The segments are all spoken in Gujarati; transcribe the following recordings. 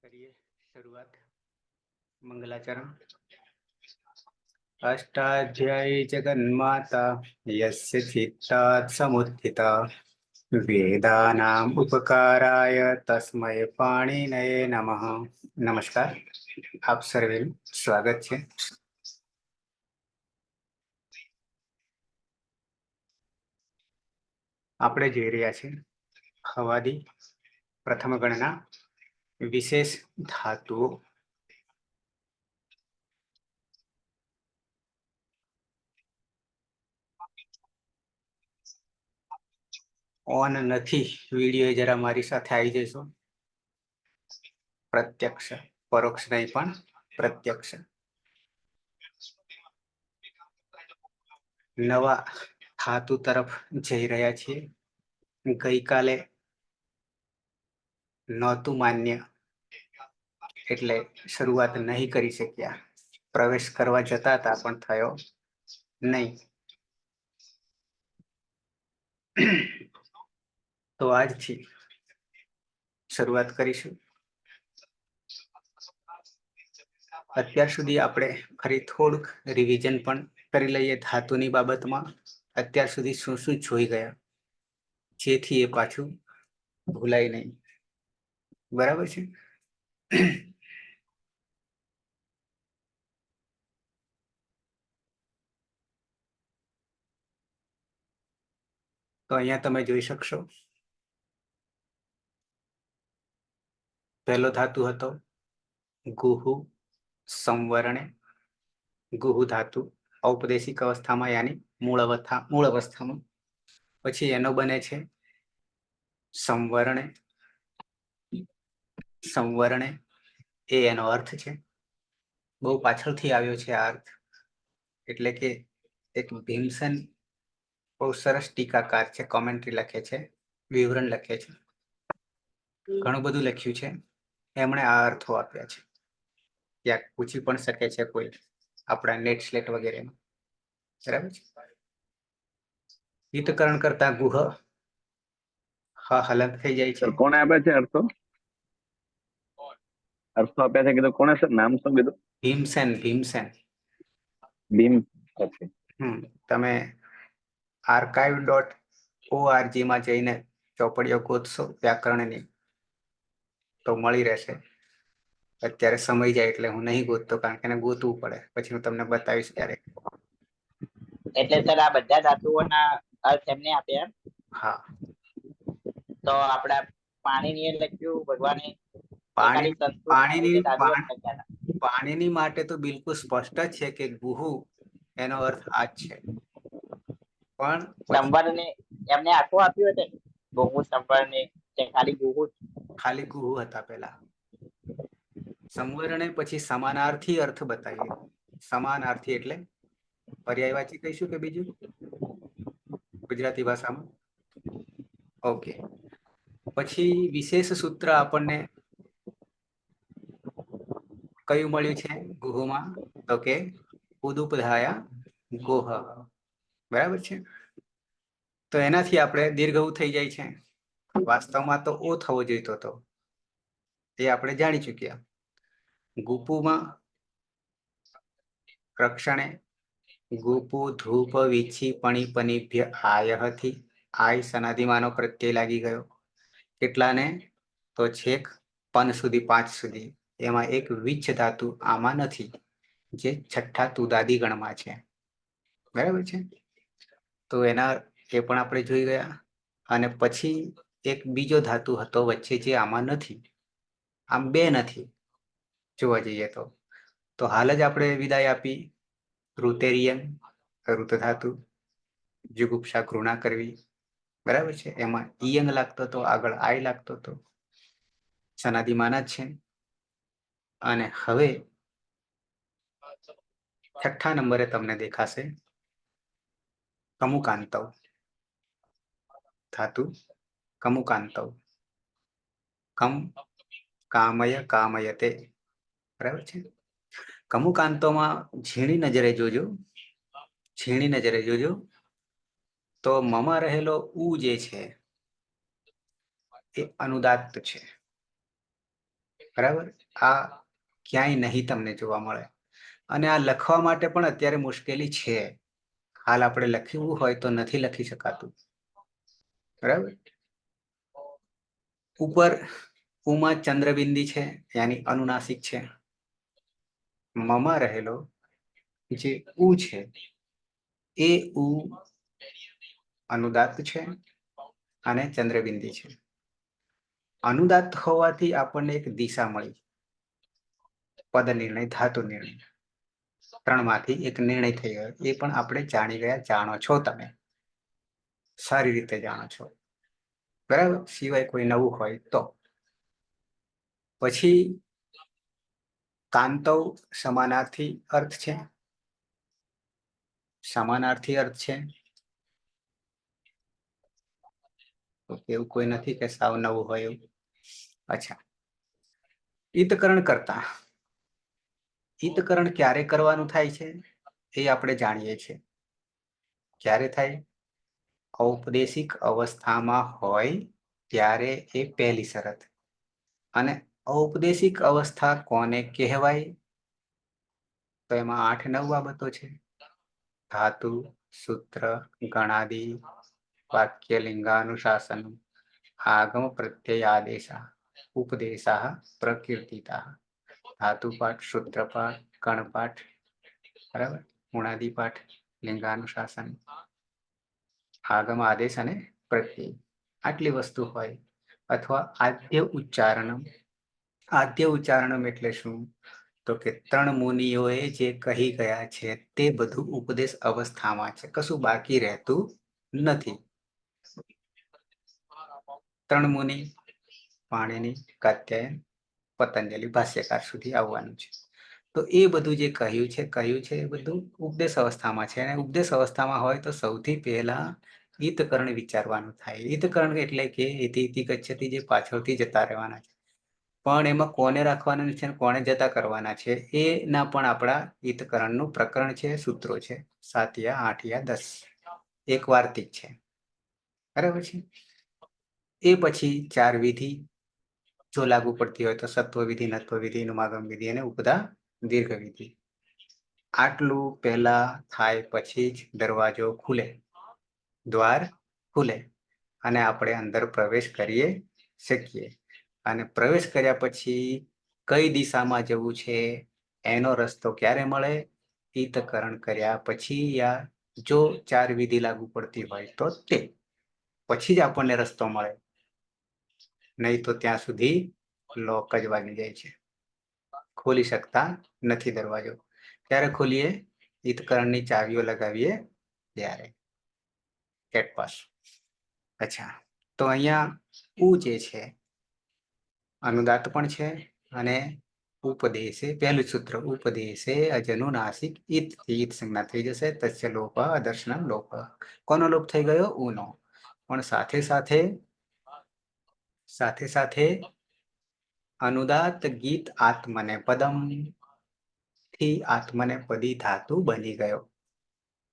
કરીએ શરૂઆત. મંગલાચરણ. અષ્ટાધ્યાયી જગન્માતા યસ્ય ચિત્તાत् સમુત્થિતા વેદાનામ ઉપકારાય તસ્મૈ પાણિનયે નમઃ. નમસ્કાર, આપ સર્વેનું સ્વાગત છે. આપણે જોઈ રહ્યા છીએ હવાદી પ્રથમ ગણના વિશેષ ધાતુઓ. ઓન નથી વિડીયો, જરા મારી સાથે આવી જશો. પ્રત્યક્ષ, પરોક્ષ નહીં પણ પ્રત્યક્ષ. નવા ધાતુ તરફ જઈ રહ્યા છીએ. ગઈકાલે નહોતું માન્ય એટલે શરૂઆત નહીં કરી શક્યા. પ્રવેશ કરવા જતા હતા પણ થયો નહીં. તો આજથી શરૂઆત કરીશું. અત્યાર સુધી આપણે ફરી થોડુંક રિવિઝન પણ કરી લઈએ ધાતુની બાબતમાં. અત્યાર સુધી શું શું જોઈ ગયા, જેથી એ પાછું ભૂલાય નહીં. બરાબર છે. તો અહીંયા તમે જોઈ શકશો, પહેલો ધાતુ હતો ગુહુ સંવરણે. ગુહુ ધાતુ ઔપદેશિક અવસ્થામાં યાની મૂળ અવસ્થામાં. પછી એનો બને છે સંવરણે. સંવરણે એ એનો અર્થ છે. બહુ પાછળથી આવ્યો છે આ અર્થ. એટલે કે એક ભીમસેન બહુ સરસ ટીકાકાર છે, કોમેન્ટ્રી લખે છે, વિવરણ લખે છે, ઘણું બધું લખ્યું છે. એમણે આ અર્થો આપ્યા છે. ક્યાંક પૂછી પણ શકે છે કોઈ આપણા નેટ સ્લેટ વગેરેમાં. બરાબર છે. હિતકરણ કરતા ગુહ હલંત થઈ જાય છે. કોણે આપ્યા છે અર્થો? અર્થો આપ્યા છે કીધું કોણે સર? નામ શું કીધું? ભીમસેન. ભીમસેન. ભીમ. તમે archive.org માં જઈને ચોપડીઓ ગોતશો વ્યાકરણની તો મળી રહેશે. અત્યારે સમય જાય એટલે હું નહીં ગોતતો, કારણ કે એને ગોતવું પડે. પછી હું તમને બતાવીશ ક્યારેક. એટલે સર આ બધા ધાતુઓના અર્થ એમને આપ્યા. હા, તો આપડા પાણીની લખ્યું ભગવાને પાણીની માટે તો બિલકુલ સ્પષ્ટ જ છે કે ગુહુ એનો અર્થ આ જ છે. પણ સંવરને એમને આખું આપ્યું હતું. ગુહુ સંવરને ખાલી ગુહુ, ખાલી ગુહુ હતા પેલા. સંવરણે પછી સમાનાર્થી અર્થ બતાવીએ. સમાનાર્થી એટલે પર્યાયવાચી કહીશું કે બીજું ગુજરાતી ભાષામાં? ઓકે. પછી વિશેષ સૂત્ર આપણને કયું મળ્યું છે ગુહુમાં? તો કે ઉદુપધાયા ગોહ. બરાબર છે. તો એનાથી આપણે દીર્ઘ થઈ જાય છે. વાસ્તવમાં તો ઓ થવો જોઈતો હતો, એ આપણે જાણી ચૂક્યા. ગુપુમાં રક્ષણે ગુપુ ધૂપ વીછી પણી પનિભ્ય આયહથી. આય સનાદિમાનો પ્રત્યય લાગી ગયો. કેટલાને? તો છેક પન સુધી, 5 સુધી. એમાં એક વિચ્છ ધાતુ આમાં નથી, જે છઠ્ઠા તુદાદી ગણમાં છે. બરાબર છે. તો એના એ પણ આપણે જોઈ ગયા. અને પછી એક બીજો ધાતુ હતો વચ્ચે, જે આમાં નથી. આમ બે નથી જોવા જઈએ તો હાલ જ આપણે વિદાય આપી. ઋતેરિયન, ઋત ધાતુ. જુગુપ્સા, ઘૃણા કરવી. બરાબર છે. એમાં ઈયંગ લાગતો હતો, આગળ આય લાગતો હતો. સનાદિમાન જ છે. અને હવે છઠ્ઠા નંબરે તમને દેખાશે કમુકાંતવ ધાતુ. કમુકાંતવ. કમ કામય કામયતે. બરાબર છે. કમુકાંતોમાં ઝીણી નજરે જોજો, ઝીણી નજરે જોજો. તો મમાં રહેલો ઉ જે છે એ અનુદાત્ત છે. બરાબર. આ ક્યાંય નહીં તમને જોવા મળે. અને આ લખવા માટે પણ અત્યારે મુશ્કેલી છે. હાલ આપણે લખવું હોય તો નથી લખી શકાતું. બરાબર. ઉપર ઉમાં ચંદ્રબિંદી છે, યાની અનુનાસિક છે. મમાં રહેલો જે ઉ છે એ ઉ અનુદાત્ત છે અને ચંદ્રબિંદી છે. અનુદાત્ત હોવાથી આપણને એક દિશા મળી, પદ નિર્ણય, ધાતુ નિર્ણય, ત્રણમાંથી એક નિર્ણય થઈ ગયો. એ પણ આપણે જાણી ગયા, જાણો છો, તમે સારી રીતે જાણો છો. બરાબર. સિવાય કોઈ નવું હોય તો. પછી કાંતવ સમાનાર્થી અર્થ છે. સમાનાર્થી અર્થ છે. એવું કોઈ નથી કે સાવ નવું હોય એવું. અચ્છા. ઈતકરણ કરતા. ઈતકરણ ક્યારે કરવાનું થાય છે એ આપણે જાણીએ છીએ. ક્યારે થાય? ઔપદેશિક અવસ્થામાં હોય ત્યારે એ પહેલી શરત. અને ઔપદેશિક અવસ્થા કોને કહેવાય? તો એમાં 8-9 બાબતો છે. ધાતુ, સૂત્ર, ગણાદિ, વાક્ય, લિંગાનુશાસન, આગમ પ્રત્યય આદેશા, ઉપદેશા, પ્રકીર્તિતા, ધાતુપાઠ, સૂત્રપાઠ, ગણપાઠ, બરાબર, ઉણાદિ પાઠ, લિંગાનુશાસન, આગમ આદેશ અને પ્રત્યય. આટલી વસ્તુ હોય. અથવા આદ્ય ઉચ્ચારણમ. આદ્ય ઉચ્ચારણમ એટલે શું? તો કે 3 મુનિઓએ જે કહી ગયા છે તે બધું ઉપદેશ અવસ્થામાં છે, કશું બાકી રહેતું નથી. 3 મુનિ પાણીની, કાત્યાયન, પતંજલિ, ભાષ્યકાર સુધી આવવાનું છે. તો એ બધું જે કહ્યું છે એ બધું ઉપદેશ અવસ્થામાં છે. અને ઉપદેશ અવસ્થામાં હોય તો સૌથી પહેલા ઈતકરણ વિચારવાનું થાય. ઈતકરણ એટલે કે ઇતિ ગચ્છતિ, જે પાછળથી જતા રહેવાના છે. પણ એમાં કોને રાખવાના છે, કોને જતા કરવાના છે, એના પણ આપણા ઈતકરણનું પ્રકરણ છે, સૂત્રો છે. 7 યા 8 યા 10 એક વાર્તિક છે. બરાબર છે. એ પછી 4 વિધિ જો લાગુ પડતી હોય તો સત્વ વિધિ, નત્વ વિધિ, નુમાગમ વિધિ અને ઉપદા દીર્ઘ વિધિ. આટલું પહેલા થાય પછી જ દરવાજો ખુલે, દ્વાર ખુલે અને આપણે અંદર પ્રવેશ કરીએ શકીએ. અને પ્રવેશ કર્યા પછી કઈ દિશામાં જવું છે એનો રસ્તો ક્યારે મળે? ઈતકરણ કર્યા પછી, યા જો 4 વિધિ લાગુ પડતી હોય તો તે પછી જ આપણને રસ્તો મળે. નહીં તો ત્યાં સુધી લોક જ વાગી જાય છે, ખોલી શકતા નથી દરવાજો. ત્યારે ખોલીએ? ઈતકરણની ચાવીઓ લગાવીએ ત્યારે. Gate pass. અચ્છા. તો અહીંયા ઉ જે છે અનુદાત્ત પણ છે અને ઉપદેશે, પહેલું સૂત્ર, ઉપદેશે અજનુનાસિક ઈત, ઈત સંજ્ઞા થઈ જશે. તસ્ય લોપ અદર્શનમ લોપ. કોનો લોપ થઈ ગયો? ઉનો. પણ સાથે સાથે અનુદાત્ત ગીત આત્મને પદમ થી આત્મને પદી ધાતુ બની ગયો.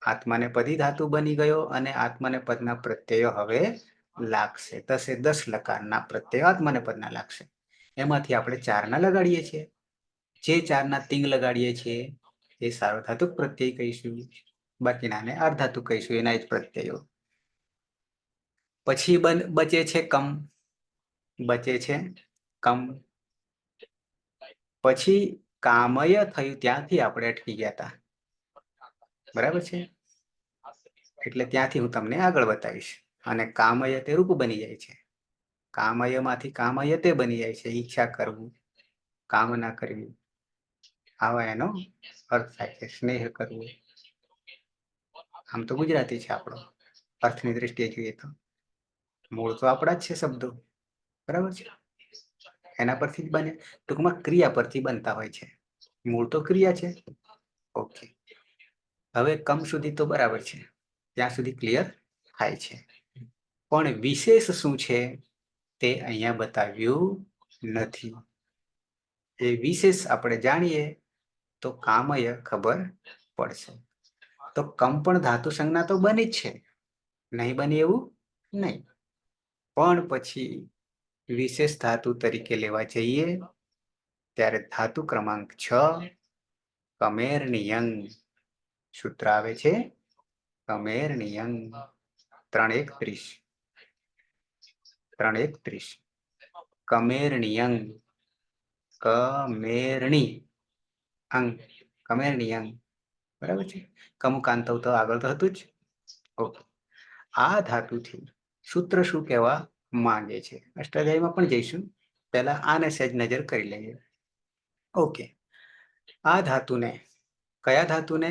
આત્માને પદી ધાતુ બની ગયો અને આત્મને પદના પ્રત્યયો હવે લાગશે. 10 લકારના પ્રત્યયો આત્મને પદના લાગશે. એમાંથી આપણે 4 લગાડીએ છીએ. જે 4 તિંગ લગાડીએ છીએ એ સાર્વધાતુક પ્રત્યય કહીશું, બાકીનાને અર્ધાતુ કહીશું, એના જ પ્રત્યયો. પછી બચે છે કમ. પછી કામય થયું, ત્યાંથી આપણે અટકી ગયા હતા. બરાબર છે. એટલે ત્યાંથી હું તમને આગળ બતાવીશ. અને કામય તે રૂપ બની જાય છે. કામયમાંથી કામય તે બની જાય છે. ઈચ્છા કરવું, કામના કરવી, આવા એનો અર્થ થાય છે. સ્નેહ કરવું. આમ તો ગુજરાતી છે આપણો, અર્થની દ્રષ્ટિએ જોઈએ તો મૂળ તો આપણા જ છે શબ્દો. બરાબર છે. એના પરથી જ બને. ટૂંકમાં ક્રિયા પરથી બનતા હોય છે. મૂળ તો ક્રિયા છે. ઓકે. હવે કમ સુધી તો બરાબર છે, ત્યાં સુધી ક્લિયર થાય છે. પણ વિશેષ શું છે તે અહીંયા બતાવ્યું નથી. એ વિશેષ આપણે જાણીએ તો કામય ખબર પડશે. તો કમ પણ ધાતુ સંજ્ઞા તો બની જ છે, નહીં બની એવું નહીં. પણ પછી વિશેષ ધાતુ તરીકે લેવા જઈએ ત્યારે ધાતુ ક્રમાંક 6 કમેર્નિયંગ સૂત્ર આવે છે કમેર્નિયંગ 3:31 3:31 કમેર્નિયંગ કમેર્ણી અંગ કમેર્નિયંગ બરાબર છે. કમુકાંત તો આગળ તો હતું જ. ઓકે, આ ધાતુથી સૂત્ર શું કહેવા માંગે છે અષ્ટાધ્યાયમાં પણ જઈશું. પહેલા આને સહેજ નજર કરી લઈએ. ઓકે, આ ધાતુને કયા ધાતુને?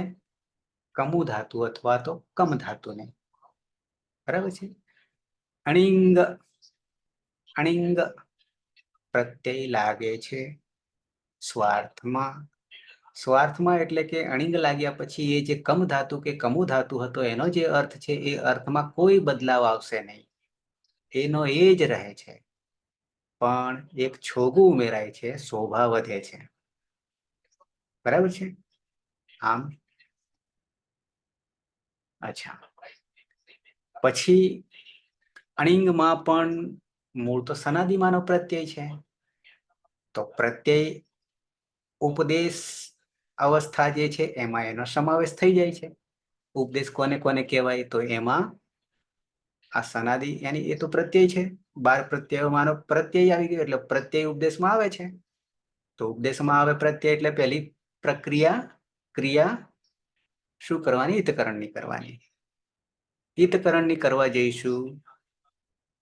કમુ ધાતુ અથવા તો કમ ધાતુને. બરાબર છે. અણિંગ અણિંગ પ્રત્યય લાગે છે સ્વાર્થમાં. સ્વાર્થમાં એટલે કે અણિંગ લાગ્યા પછી એ જે કમ ધાતુ કે કમુ ધાતુ હતો એનો જે અર્થ છે એ અર્થમાં કોઈ બદલાવ આવશે નહીં, એનો એ જ રહે છે. પણ એક છોગું ઉમેરાય છે, શોભા વધે છે. બરાબર છે. આમ અચ્છા, પછી અણિંગમાં પણ મૂળ તો સનાદિમાનો પ્રત્યય છે. તો પ્રત્યય ઉપદેશ અવસ્થા જે છે એમાં એનો સમાવેશ થઈ જાય છે. ઉપદેશ કોને કોને કહેવાય? તો એમાં આ સનાદિ યાની એ તો પ્રત્યય છે. 12 પ્રત્યયોમાંનો પ્રત્યય આવી ગયો એટલે પ્રત્યય ઉપદેશમાં આવે છે. તો ઉપદેશમાં આવે પ્રત્યય એટલે પહેલી પ્રક્રિયા ક્રિયા શું કરવાની? હિતકરણની કરવાની. હિતકરણની કરવા જઈશું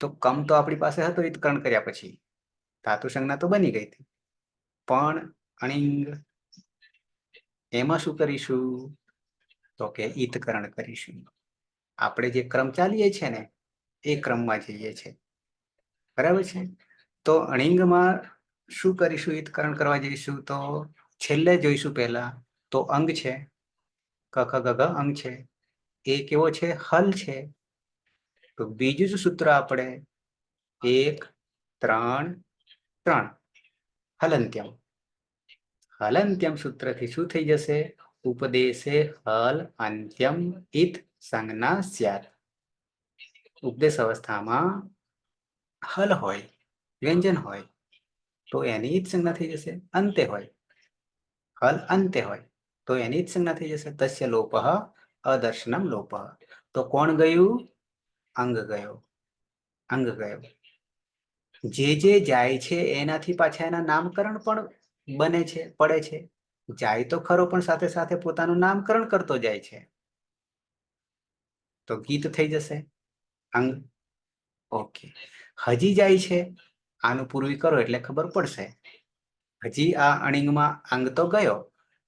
તો કમ તો આપણી પાસે હતો હિતકરણ કર્યા પછી, ધાતુ સંજ્ઞા તો બની ગઈ હતી. પણ અણિંગ એમાં શું કરીશું? તો કે હિતકરણ કરીશું. આપણે જે ક્રમ ચાલીએ છીએ ને એ ક્રમમાં જઈએ છે. બરાબર છે. તો અણિંગમાં શું કરીશું? હિતકરણ કરવા જઈશું તો છેલ્લે જોઈશું. પહેલા તો અંગ છે, ક ખ ગ ઘ અંગ છે. એ કેવો છે? હલ છે. તો બીજું જ સૂત્ર આપણે 1 3 3 હલંત્યમ. હલંત્યમ સૂત્રથી શું થઈ જશે? ઉપદેશે હલ અંત્યમ ઇત સંજ્ઞા સ્યાત. ઉપદેશ અવસ્થામાં હલ હોય, વ્યંજન હોય તો એની જ સંજ્ઞા થઈ જશે. અંતે હોય, હલ અંતે હોય તો એની જ સંજ્ઞા થઈ જશે. તસ્ય લોપઃ અદર્શનમ લોપઃ. તો કોણ ગયું? અંગ ગયો. અંગ ગયો. જે જે જાય છે એનાથી પાછા એના નામકરણ પણ બને છે, પડે છે. જાય તો ખરો પણ સાથે સાથે પોતાનું નામકરણ કરતો જાય છે. તો ગીત થઈ જશે અંગ. ઓકે, હજી જાય છે. આનું પૂર્વી કરો એટલે ખબર પડશે. હજી આ અણિંગમાં અંગ તો ગયો,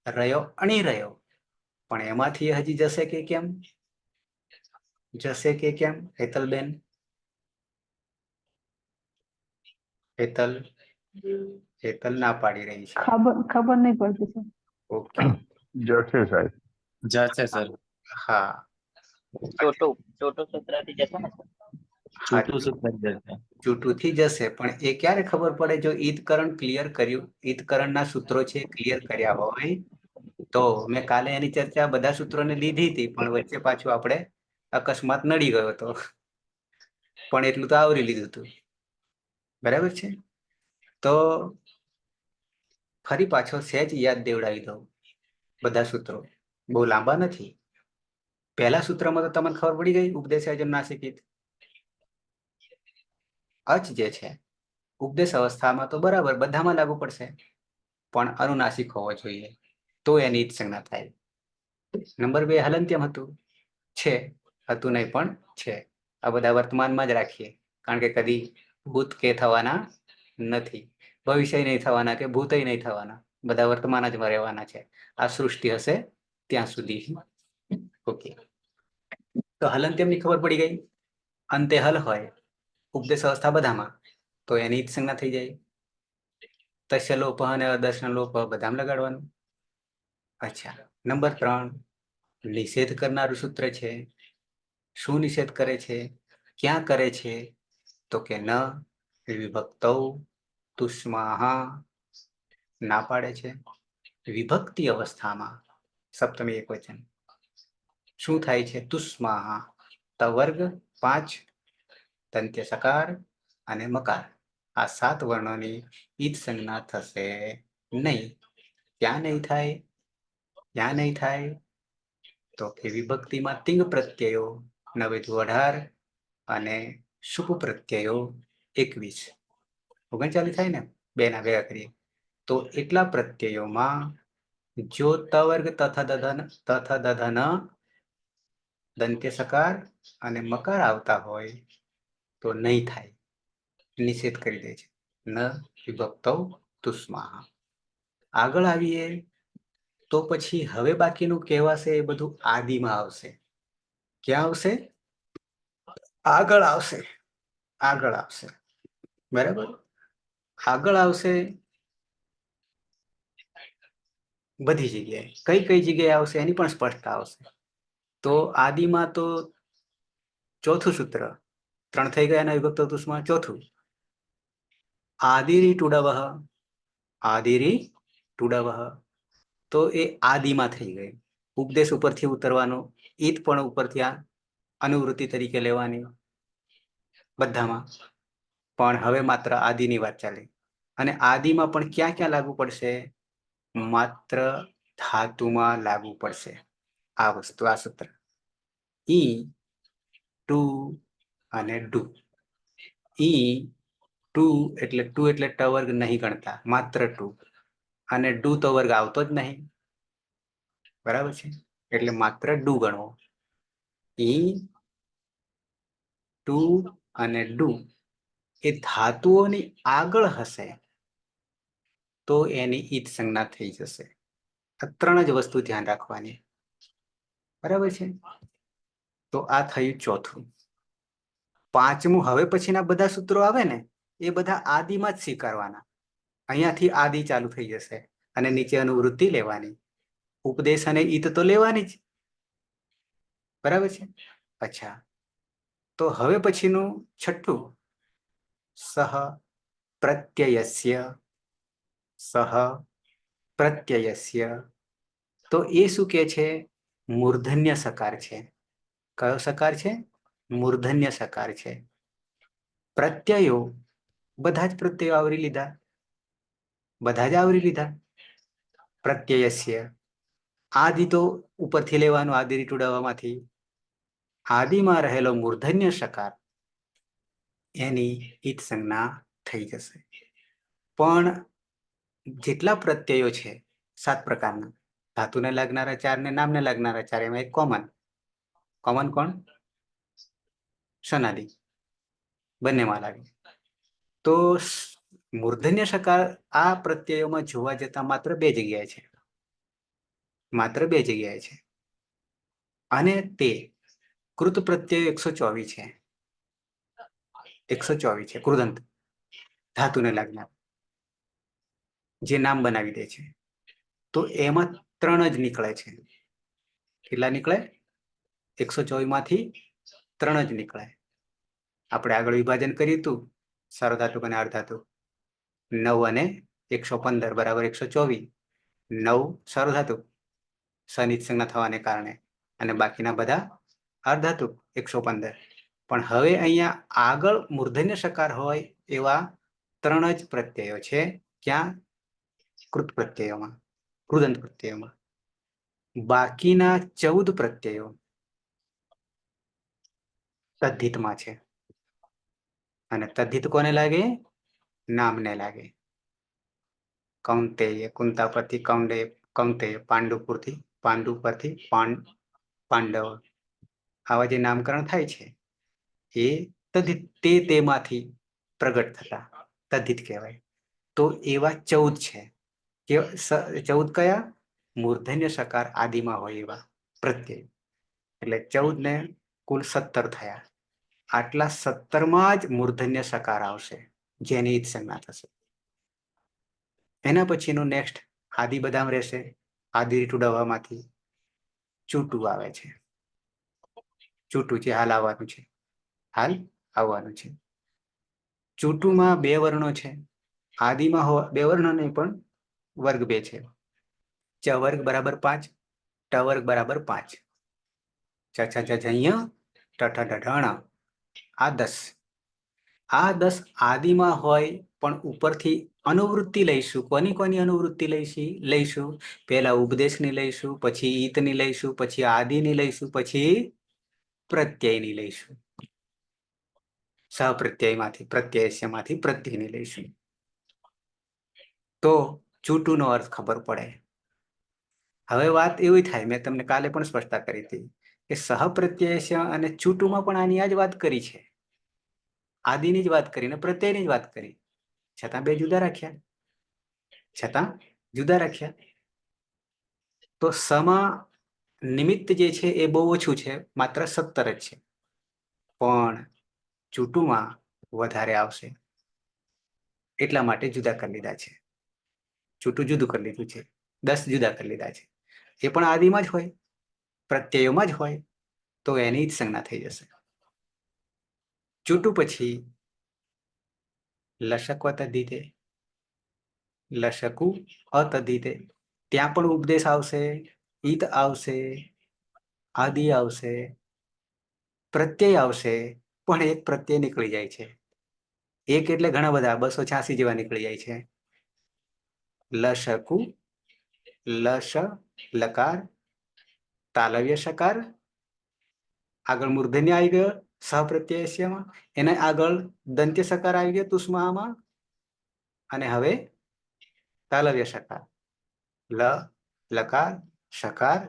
રહ્યો અણી રહ્યો, પણ એમાંથી હજી જશે કે કેમ? જશે કે કેમ? હેતલબેન, હેતલ હેતલ ના પાડી રહી છે. ખબર નહીં પડતી સર. ઓકે, જશે સાહેબ. જશે સર. હા ચોટું સૂત્રથી જશે ને સર? હા, છૂટું સૂત્ર જશે. ચૂંટુથી જશે. પણ એ ક્યારે ખબર પડે? જો ઈદકરણ ક્લિયર કર્યું, ઈદકરણના સૂત્રો છે ક્લિયર કર્યા હોય તો. મેં કાલે એની ચર્ચા બધા સૂત્રોને લીધી હતી, પણ વચ્ચે પાછું આપણે અકસ્માત નડી ગયો હતો. પણ એટલું તો આવરી લીધું હતું. બરાબર છે. તો ફરી પાછો સહેજ યાદ દેવડાવી દઉં. બધા સૂત્રો બહુ લાંબા નથી. પહેલા સૂત્રમાં તો તમને ખબર પડી ગઈ. ઉપદેશ નાસિકિત અચ જે છે ઉપદેશ અવસ્થામાં તો બરાબર બધામાં લાગુ પડશે, પણ અનુનાસિક હોવો જોઈએ તો એની જ સંજ્ઞા થાય. નંબર 2 હલંત્યમ હતું, છે, હતું નહીં પણ છે. આ બધા વર્તમાનમાં જ રાખીએ, કારણ કે કદી ભૂત કે થવાના નથી, ભવિષ્ય નહીં થવાના કે ભૂતય નહીં થવાના, બધા વર્તમાન જ રહેવાના છે. આ સૃષ્ટિ હશે ત્યાં સુધી. ઓકે, તો હલંત્યમની ખબર પડી ગઈ. અંતે હલ હોય ઉપદેશ અવસ્થા બધામાં તો એની જ સંજ્ઞા થઈ જાય. તસ્ય લોપ અને અદર્શન લોપ બધામાં લગાડવાનું. અચ્છા, નંબર 3 નિષેધ કરનારું સૂત્ર છે. શું નિષેધ કરે છે? ક્યાં કરે છે? તો કે ન વિભક્તૌ તુષ્માહા. ના પાડે છે વિભક્તિ અવસ્થામાં, સપ્તમી એકવચન. શું થાય છે? તુષ્માહા. તવર્ગ 5 દંત્ય સકાર અને મકાર, આ 7 વર્ણોની ઈદ સંજ્ઞા થશે નહીં. ક્યાં નહીં થાય? ક્યાં નહીં થાય? તો કે વિભક્તિમાં તિંગ પ્રત્યયો 9 અને શુભ પ્રત્યયો 21. 39 થાય ને, બે ના ભેગા કરીએ તો એટલા પ્રત્યયોમાં જો તવર્ગ તથા દધન દંત્ય સકાર અને મકાર આવતા હોય તો નહીં થાય, નિષેધ કરી દે છે. ન વિભક્તૌ તુસ્માહ. આગળ આવીએ તો પછી હવે બાકીનું કહેવાશે એ બધું આદિમાં આવશે. ક્યાં આવશે? આગળ આવશે. આગળ આવશે. બરાબર. આગળ આવશે બધી જગ્યાએ. કઈ કઈ જગ્યાએ આવશે એની પણ સ્પષ્ટતા આવશે. તો આદિમાં તો ચોથું સૂત્ર, 3 થઈ ગયા અને વિભક્ત તુસ્માં ચોથું. આદિરી ટુડવહ. આદિરી ટુડવહ. તો એ આદિમાં થઈ ગઈ. ઉપદેશ ઉપરથી ઉતરવાનો, ઈત પણ ઉપરથી આ અનુવૃત્તિ તરીકે લેવાની બધામાં. પણ હવે માત્ર આદિની વાત ચાલે. અને આદિમાં પણ ક્યાં ક્યાં લાગુ પડશે? માત્ર ધાતુમાં લાગુ પડશે આ વસ્તુ, આ સૂત્ર. ઈ, ટુ અને ડુ. ઈ, ટુ એટલે ટ વર્ગ નહીં ગણતા, માત્ર ટુ. અને ડુ તો વર્ગ આવતો જ નહીં. બરાબર છે. એટલે માત્ર ડુ ગણવો. ઈ, ટુ અને ડુ એ ધાતુઓની આગળ હશે તો એની ઈત સંજ્ઞા થઈ જશે. આ 3 જ વસ્તુ ધ્યાન રાખવાની. બરાબર છે. તો આ થયું ચોથું. પાંચમું, હવે પછીના બધા સૂત્રો આવે ને એ બધા આદિમાં જ સ્વીકારવાના. અહીંયાથી આદિ ચાલુ થઈ જશે અને નીચે અનુવૃત્તિ લેવાની. ઉપદેશ અને ઈત તો લેવાની જ. બરાબર છે. અચ્છા, તો હવે પછીનું છઠ્ઠું, સહ પ્રત્યયસ્ય. સહ પ્રત્યયસ્ય. તો એ શું કે છે? મૂર્ધન્ય સકાર છે. કયો સકાર છે? મૂર્ધન્ય સકાર છે. પ્રત્યયો બધા જ પ્રત્યયો આવરી લીધા. બધા જ આવરી લીધા. પ્રત્યયસ્ય આદિ તો ઉપરથી લેવાનું, આદિ ટુડાવામાંથી. આદિમાં રહેલો મૂર્ધન્ય સકાર એની ઈત સંજ્ઞા થઈ જશે. પણ જેટલા પ્રત્યયો છે 7 પ્રકારના, ધાતુને લાગનારા 4 ને નામને લાગનારા 4, એમાં એક કોમન. કોમન કોણ? સનાદિ. બંનેમાં લાગે. તો મૂર્ધન્ય સકાર આ પ્રત્યયોમાં જોવા જતા માત્ર 2 જગ્યાએ છે. માત્ર 2 જગ્યાએ છે. અને તે કૃત પ્રત્યય 124 છે. 124 છે કૃદંત, ધાતુને લાગનાર, જે નામ બનાવી દે છે. તો એમાં 3 જ નીકળે છે. કેટલા નીકળે? 124 માંથી 3 જ નીકળે. આપણે આગળ વિભાજન કર્યું હતું સાર્વધાતુક અને અર્ધાતુક. 9 અને 115 બરાબર 124. 9 સાર્વધાતુક સનિત સંજ્ઞા થવાને કારણે, અને બાકીના બધા અર્ધાતુક 115. પણ હવે અહીંયા આગળ મૂર્ધન્ય સકાર હોય એવા 3 જ પ્રત્યયો છે. ક્યાં? કૃત પ્રત્યયોમાં, કૃદંત પ્રત્યયોમાં. બાકીના 14 પ્રત્યયો તદ્ધિતમાં છે. અને તદ્ધિત કોને લાગે? નામને લાગે. કૌંતેય, કુંતા પરથી કૌંતેય, પાંડુ પરથી પાંડવ. આવા જે નામકરણ થાય છે એ તદ્ધિત, તેમાંથી પ્રગટ થતા તદ્ધિત કહેવાય. તો એવા 14 છે. 14 કયા? મૂર્ધન્ય સકાર આદિમાં હોય એવા પ્રત્યય. એટલે 14 ને કુલ 17 થયા. આટલા 17માં જ મૂર્ધન્ય સકાર આવશે, જેની ઈત સંજ્ઞા થશે. એના પછીનું નેક્સ્ટ આદિ બદામ રહેશે. આદિ ટુડાવામાંથી ચૂટું આવે છે. ચૂટું છે, હાલ આવવાનું છે. હાલ આવવાનું છે. ચૂટુમાં 2 વર્ણો છે. આદિમાં 2 વર્ણો નહીં, પણ વર્ગ 2 છે. ચ વર્ગ બરાબર 5, ટ વર્ગ બરાબર 5. ચ છ છ જય, ટ ઠ ઢ ઢણ. આ 10. આ 10 આદિમાં હોય પણ ઉપરથી અનુવૃત્તિ લઈશું. કોની અનુવૃત્તિ લઈશું? પહેલા ઉપદેશની લઈશું, પછી ઈતની લઈશું, પછી આદિની લઈશું, પછી પ્રત્યયની લઈશું. સહપ્રત્યયમાંથી પ્રત્યયસ્યમાંથી પ્રત્યયની લઈશું. તો ચૂંટુનો અર્થ ખબર પડે. હવે વાત એવી થાય, મેં તમને કાલે પણ સ્પષ્ટતા કરી હતી કે સહપ્રત્યયસ્ય અને ચૂંટુમાં પણ આની આ જ વાત કરી છે. આદિની જ વાત કરી ને પ્રત્યયની જ વાત કરી, છતાં બે જુદા રાખ્યા. તો સમા નિમિત્ત જે છે એ બહુ ઓછું છે, માત્ર 17 જ છે. પણ ચૂંટુમાં વધારે આવશે, એટલા માટે જુદા કરી લીધા છે. ચૂંટું જુદું કરી લીધું છે, 10 જુદા કરી લીધા છે. એ પણ આદિમાં જ હોય, પ્રત્યયોમાં જ હોય, તો એની જ સંજ્ઞા થઈ જશે. ચૂંટું પછી લશક તદ્ધિતે, લશકુ અતદ્ધિતે, ત્યાં પણ ઉપદેશ આવશે, ઈત આવશે, આદિ આવશે, પ્રત્યય આવશે, પણ એક પ્રત્યય નીકળી જાય છે. એક એટલે ઘણા બધા 286 જેવા નીકળી જાય છે. લશકુ, લશ લકાર, તાલવ્ય સકાર, આગળ મૂર્ધન્ય આવી ગયો સહપ્રત્યયસ્યમાં, એને આગળ દંત્ય સકાર આવી ગયો તુષ્મામાં, અને હવે તાલવ્ય સકાર, લ લકાર સકાર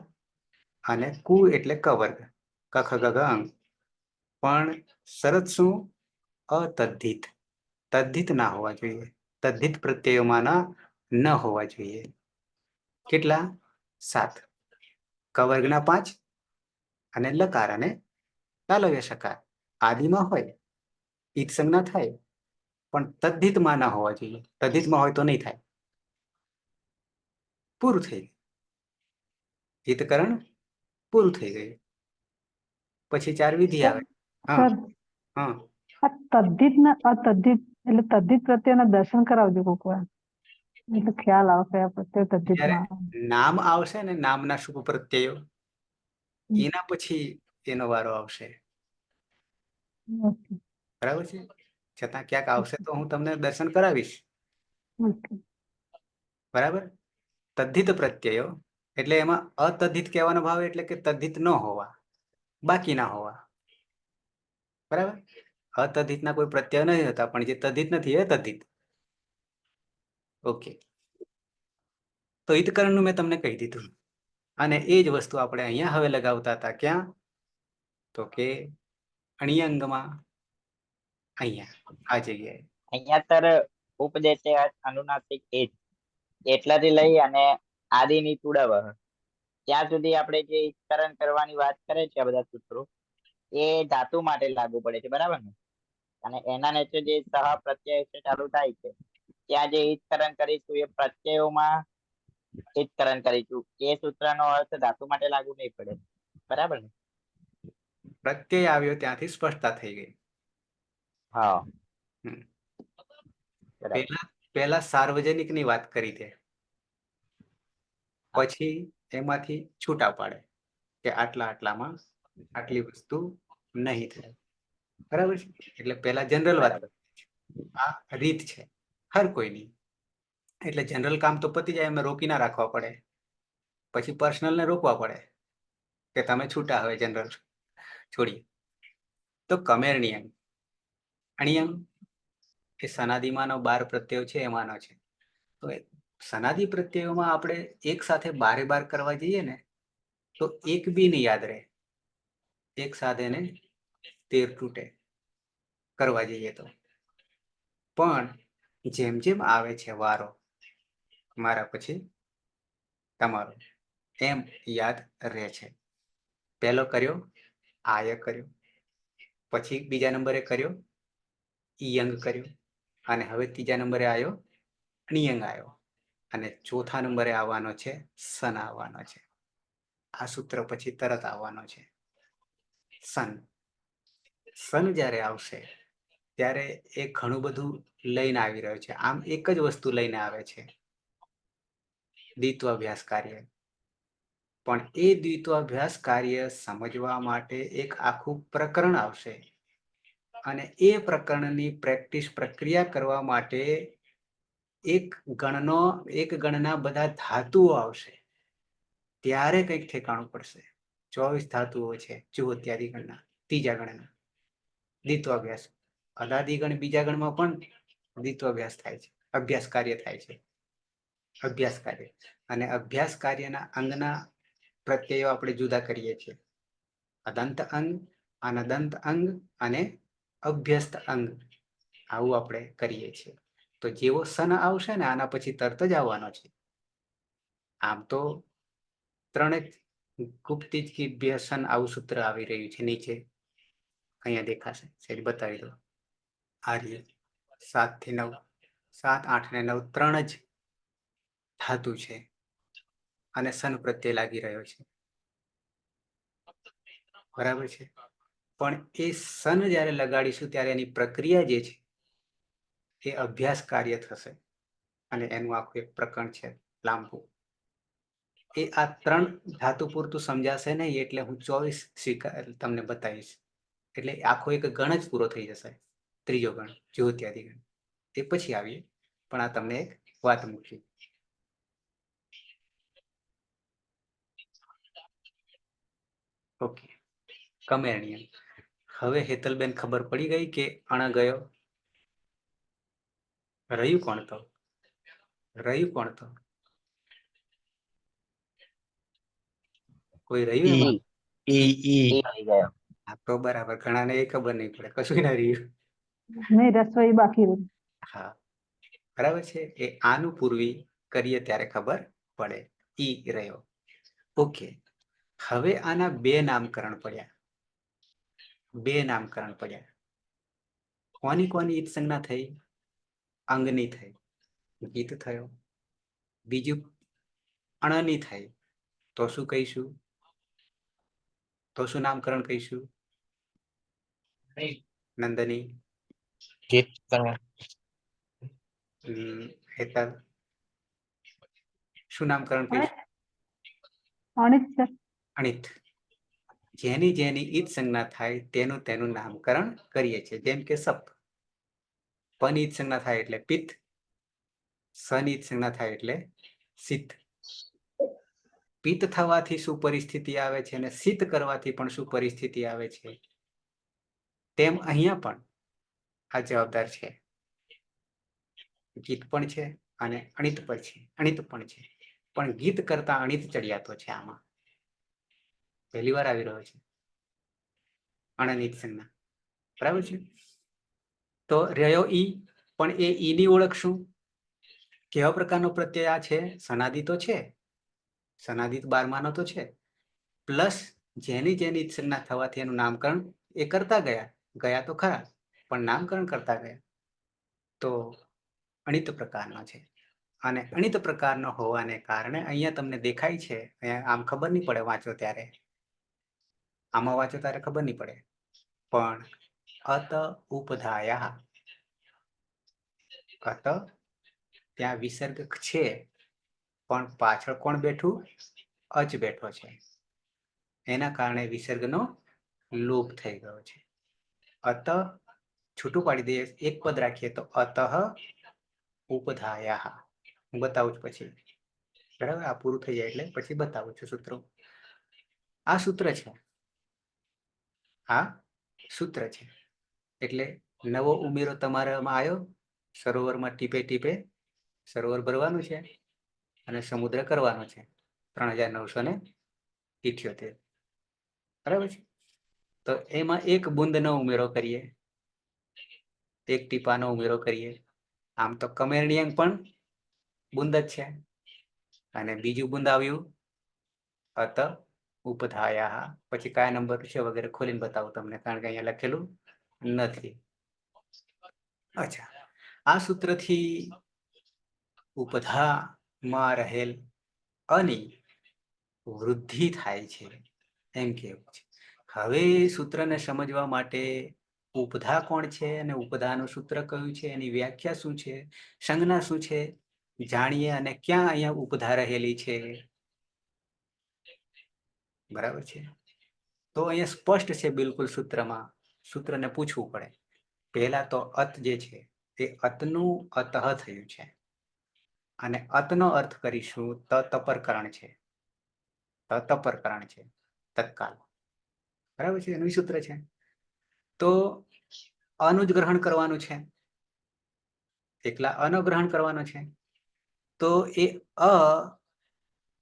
અને કુ એટલે કવર્ગ, કખ ગગ અંગ. પણ શરત શું? અતદ્ધિત. તદ્ધિત ના હોવા જોઈએ, તદ્ધિત પ્રત્યયોમાં ન હોવા જોઈએ. કેટલા? 7. કવર્ગના 5 અને લકાર અને તાલવ્ય સકાર આદિમાં હોય, ઈત સંજ્ઞા થાય, પણ તદ્ધિતમાં ના હોવા જોઈએ. તદ્ધિતમાં હોય તો નહીં થાય. પૂરું થઈ ગયું, હિતકરણ પૂરું થઈ ગયું. પછી 4 વિધિ આવે. હા સર હા, આ તદ્ધિત ને અતદ્ધિત એટલે તદ્ધિત પ્રત્યેના દર્શન કરાવજો કોક વાર, એટલે ખ્યાલ આવશે આ પ્રત્યય તદ્ધિતમાં જ્યારે આવે. નામ આવશે ને, નામના શુભ પ્રત્યયો, હમ. એના પછી એનો વારો આવશે. ઓકે, બરાબર છે? છતાં ક્યાંક આવશે તો હું તમને દર્શન કરાવીશ. ઓકે. બરાબર? તદ્ધિત પ્રત્યયો એટલે એમાં અતદ્ધિત કહેવાનો ભાવ એટલે કે તદ્ધિત ન હોવા, બાકી ના હોવા. બરાબર? અતદ્ધિતના કોઈ પ્રત્યય નહીં હોતા, પણ જે તદ્ધિત નથી એ તદ્ધિત. ઓકે, તો હિતકરણનું મેં તમને કહી દીધું, અને એ જ વસ્તુ આપણે અહીંયા હવે લગાવતા હતા. ક્યાં? તો કે અણિયંગમાં, અહીંયા આ જગ્યાએ. અહીંયા સર ઉપદેશે અનુનાસિક એજ એટલાથી લઈ અને આદિની તુડાવહ ત્યાં સુધી આપણે જે ઈત્કરણ કરવાની વાત કરે છે આ બધા સૂત્રો, એ ધાતુ માટે લાગુ પડે છે. બરાબર ને? અને એના નીચે જે સહ પ્રત્યય ચાલુ થાય છે, ત્યાં જે ઈત્કરણ કરીશું એ પ્રત્યયોમાં ઈત્કરણ કરીશું. એ સૂત્રનો અર્થ ધાતુ માટે લાગુ નહીં પડે. બરાબર ને? પ્રત્યય આવ્યો ત્યાંથી સ્પષ્ટતા થઈ ગઈ. હા, હમ. બરાબર. પહેલા સાર્વજનિકની વાત કરી તે, પછી એમાંથી છૂટા પાડે કે આટલામાં આટલી વસ્તુ નહીં થાય. બરાબર છે? એટલે પહેલા જનરલ વાત, આ રીત છે હર કોઈની. એટલે જનરલ કામ તો પતી જાય, એમને રોકી ના રાખવા પડે. પછી પર્સનલ ને રોકવા પડે કે તમે છૂટા હવે જનરલ છોડી. તો કમેરણીયમ, અણિયમ એ સનાદિમાંનો 12 પ્રત્યયો છે, એમાંનો છે. તો સનાદિ પ્રત્યયોમાં આપણે એક સાથે 12 કરવા જઈએ ને, તો એક બી નહીં યાદ રહે. એક સાથે ને 13 તૂટે કરવા જઈએ તો. પણ જેમ જેમ આવે છે વારો, મારા પછી તમારો, એમ યાદ રહે છે. પહેલો કર્યો આય કર્યો, પછી બીજા નંબરે કર્યો ઈયંગ કર્યો, અને હવે ત્રીજા નંબરે આવ્યો અણિયંગ આવ્યો, અને ચોથા નંબરે આવવાનો છે સન આવવાનો છે. આ સૂત્ર પછી તરત આવવાનો છે સન. સન જ્યારે આવશે ત્યારે એ ઘણું બધું લઈને આવી રહ્યો છે. આમ એક જ વસ્તુ લઈને આવે છે, દ્વિત્વાભ્યાસ કાર્ય. પણ એ દ્વિત્વાભ્યાસ કાર્ય સમજવા માટે એક આખું પ્રકરણ આવશે, અને એ પ્રકરણની પ્રેક્ટિસ પ્રક્રિયા કરવા માટે એક ગણના બધા ધાતુઓ આવશે, ત્યારે કંઈક ઠેકાણું પડશે. 24 ધાતુઓ છે. જુઓ ત્યાદી ગણના, ત્રીજા ગણના, દ્વિત્વાભ્યાસ. અદાદી ગણ બીજા ગણમાં પણ દ્વિત્વાભ્યાસ થાય છે, અભ્યાસ કાર્ય થાય છે. અભ્યાસ કાર્ય અને અભ્યાસ કાર્યના અંગના પ્રત્યયો આપણે જુદા કરીએ છીએ. અદંત અંગ, અનદંત અંગ અને અભ્યસ્ત અંગ, આવું આપણે કરીએ છીએ. તો જેવો સન આવશે ને આના પછી તરત જ આવવાનો છે. આમ તો ત્રણે ગુપ્તિજ કી વ્યસન આવું સૂત્ર આવી રહ્યું છે નીચે, અહીંયા દેખાશે, સેજ બતાવી દો. આ રીતે 7 થી 9, 7, 8 ને 9 ત્રણ જ ધાતુ છે અને સન પ્રત્યે લાગી રહ્યો છે. બરાબર છે. પણ એ સન જ્યારે લગાડીશું ત્યારે એની પ્રક્રિયા જે છે એ અભ્યાસ કાર્ય થશે અને એનું આખું એક પ્રકરણ છે લાંબુ. એ આ ત્રણ ધાતુ પૂરતું સમજાશે નહીં, એટલે હું 24 તમને બતાવીશ. એટલે આખો એક ગણ જ પૂરો થઈ જશે, ત્રીજો ગણ જ્યોત્યાદિ ગણ. તે પછી આવીએ, પણ આ તમને એક વાત મૂકી. ઓકે, કમેરણીય. હવે હેતલબેન ખબર પડી ગઈ કે અણ ગયો. રહ્યું કોણ તો? રહ્યું કોણ તો? કોઈ રહ્યું એમાં? ઈ ઈ રહી ગયો. હા તો બરાબર, ઘણાને એ ખબર નહીં પડે, કશું ના રહ્યું. નહીં, રસોઈ બાકી રહ્યું. હા બરાબર છે. એ આનું પૂર્વી કરીએ ત્યારે ખબર પડે. ઈ રહ્યો. ઓકે, હવે આના બે નામકરણ પડ્યા. બે નામકરણ પડ્યા. કોની કોની ઈત સંજ્ઞા થઈ? અંગની થઈ, ગીત થયો. બીજું અણની થઈ, તો શું કહીશું? તો શું નામકરણ કહીશું? નંદની, ગીત તમે હેતલ, શું નામકરણ કહીશું? અણિત છે. અણિત. જેની જેની ઈત સંજ્ઞા થાય તેનું તેનું નામકરણ કરીએ છીએ. જેમ કે સપ, પની ઈત સંજ્ઞા થાય એટલે પિત્ત, સની ઈત સંજ્ઞા થાય એટલે સિત. પિત્ત થવાથી શું પરિસ્થિતિ આવે છે અને સિત કરવાથી પણ શું પરિસ્થિતિ આવે છે, તેમ અહીંયા પણ આ જવાબદાર છે. ગીત પણ છે અને અણિત પણ છે, અણિત પણ છે. પણ ગીત કરતા અણિત ચડિયાતો છે. આમાં પહેલી વાર આવી રહ્યો છે અણનિત સંજ્ઞા. બરાબર છે. તો રહ્યો ઈ, પણ એ ઈ ની ઓળખ શું? કેવા પ્રકારનો પ્રત્યય આ છે? સનાદી તો છે, સનાદિત 12માનો તો છે, પ્લસ જેની જેની સંજ્ઞા થવાથી એનું નામકરણ એ કરતા ગયા તો ખરા, પણ નામકરણ કરતા ગયા. તો અણિત પ્રકારનો છે. અને અણિત પ્રકારનો હોવાને કારણે અહીંયા તમને દેખાય છે, આમ ખબર નહીં પડે વાંચો ત્યારે, આમાં વાંચો ત્યારે ખબર નહીં પડે, પણ અત ઉપધાયા, અત ત્યાં વિસર્ગ છે, પણ પાછળ કોણ બેઠું? અચ બેઠો છે. એના કારણે વિસર્ગનો લોપ થઈ ગયો છે. અત છૂટું પાડી દઈએ, એક પદ રાખીએ તો અતઃ ઉપધાયા. હું બતાવું છું પછી, બરાબર? આ પૂરું થઈ જાય એટલે પછી બતાવું છું સૂત્રો. આ સૂત્ર છે, આ સૂત્ર છે. એટલે નવો ઉમેરો તમારામાં આવ્યો. સરોવરમાં ટીપે ટીપે સરોવર ભરવાનું છે અને સમુદ્ર કરવાનો છે. 3978. બરાબર છે. તો એમાં એક બુંદનો ઉમેરો કરીએ, એક ટીપાનો ઉમેરો કરીએ. આમ તો કમેરણીયંગ પણ બુંદ જ છે, અને બીજું બુંદ આવ્યું અત ઉપધાયા. પછી કયા નંબર છે વગેરે ખોલીને બતાવું તમને, કારણ કે અહીંયા લખેલું નથી. અચ્છા, આ સૂત્રથી ઉપધામાં રહેલ અની વૃદ્ધિ થાય છે એમ કેવું છે. હવે સૂત્રને સમજવા માટે ઉપધા કોણ છે અને ઉપધાનું સૂત્ર કયું છે, એની વ્યાખ્યા શું છે, સંજ્ઞા શું છે, જાણીએ. અને ક્યાં અહીંયા ઉપધા રહેલી છે, બરાબર છે. તો અહીંયા સ્પષ્ટ છે બિલકુલ સૂત્રમાં. સૂત્રને પૂછવું પડે પહેલા તો અત જે છે એ અતનું અતઃ થયું છે અને અતનો અર્થ કરીશું તપરકરણ છે, તપરકરણ છે, તત્કાલ. બરાબર છે, એનું સૂત્ર છે. તો અનું જ ગ્રહણ કરવાનું છે, એકલા અનો ગ્રહણ કરવાનો છે. તો એ અ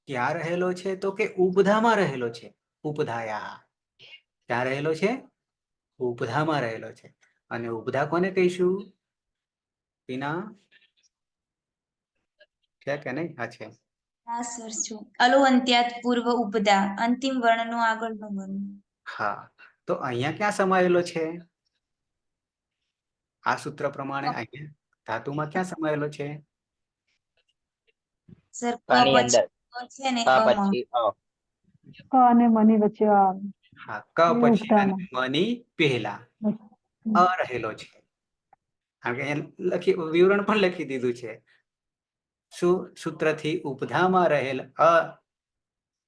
ક્યાં રહેલો છે તો કે ઉપધામાં રહેલો છે. ઉપધાયા ક્યાં રહેલો છે? ઉપધામાં રહેલો છે. અને ઉપધા કોને કહીશું? વિના છે કે નહીં? હા છે. હા સર છું. અલોઅંત્યાત પૂર્વ ઉપદા અંતિમ વર્ણનો આગળનો વર્ણ. હા, તો અહીંયા ક્યાં સમાયેલો છે? આ સૂત્ર પ્રમાણે અહીંયા ધાતુમાં ક્યાં સમાયેલો છે? સર ક આની અંદર પછી છે ને ક અમાં. પછી અ. ક અને મની વચ્ચે આ હા, ક એ પછી ઉપધામાં. મની પહેલા હમ. અ રહેલો છે. કારણ કે અહીંયા વિવરણ પણ લખી દીધું છે. શું સૂત્રથી ઉપધામાં રહેલ અ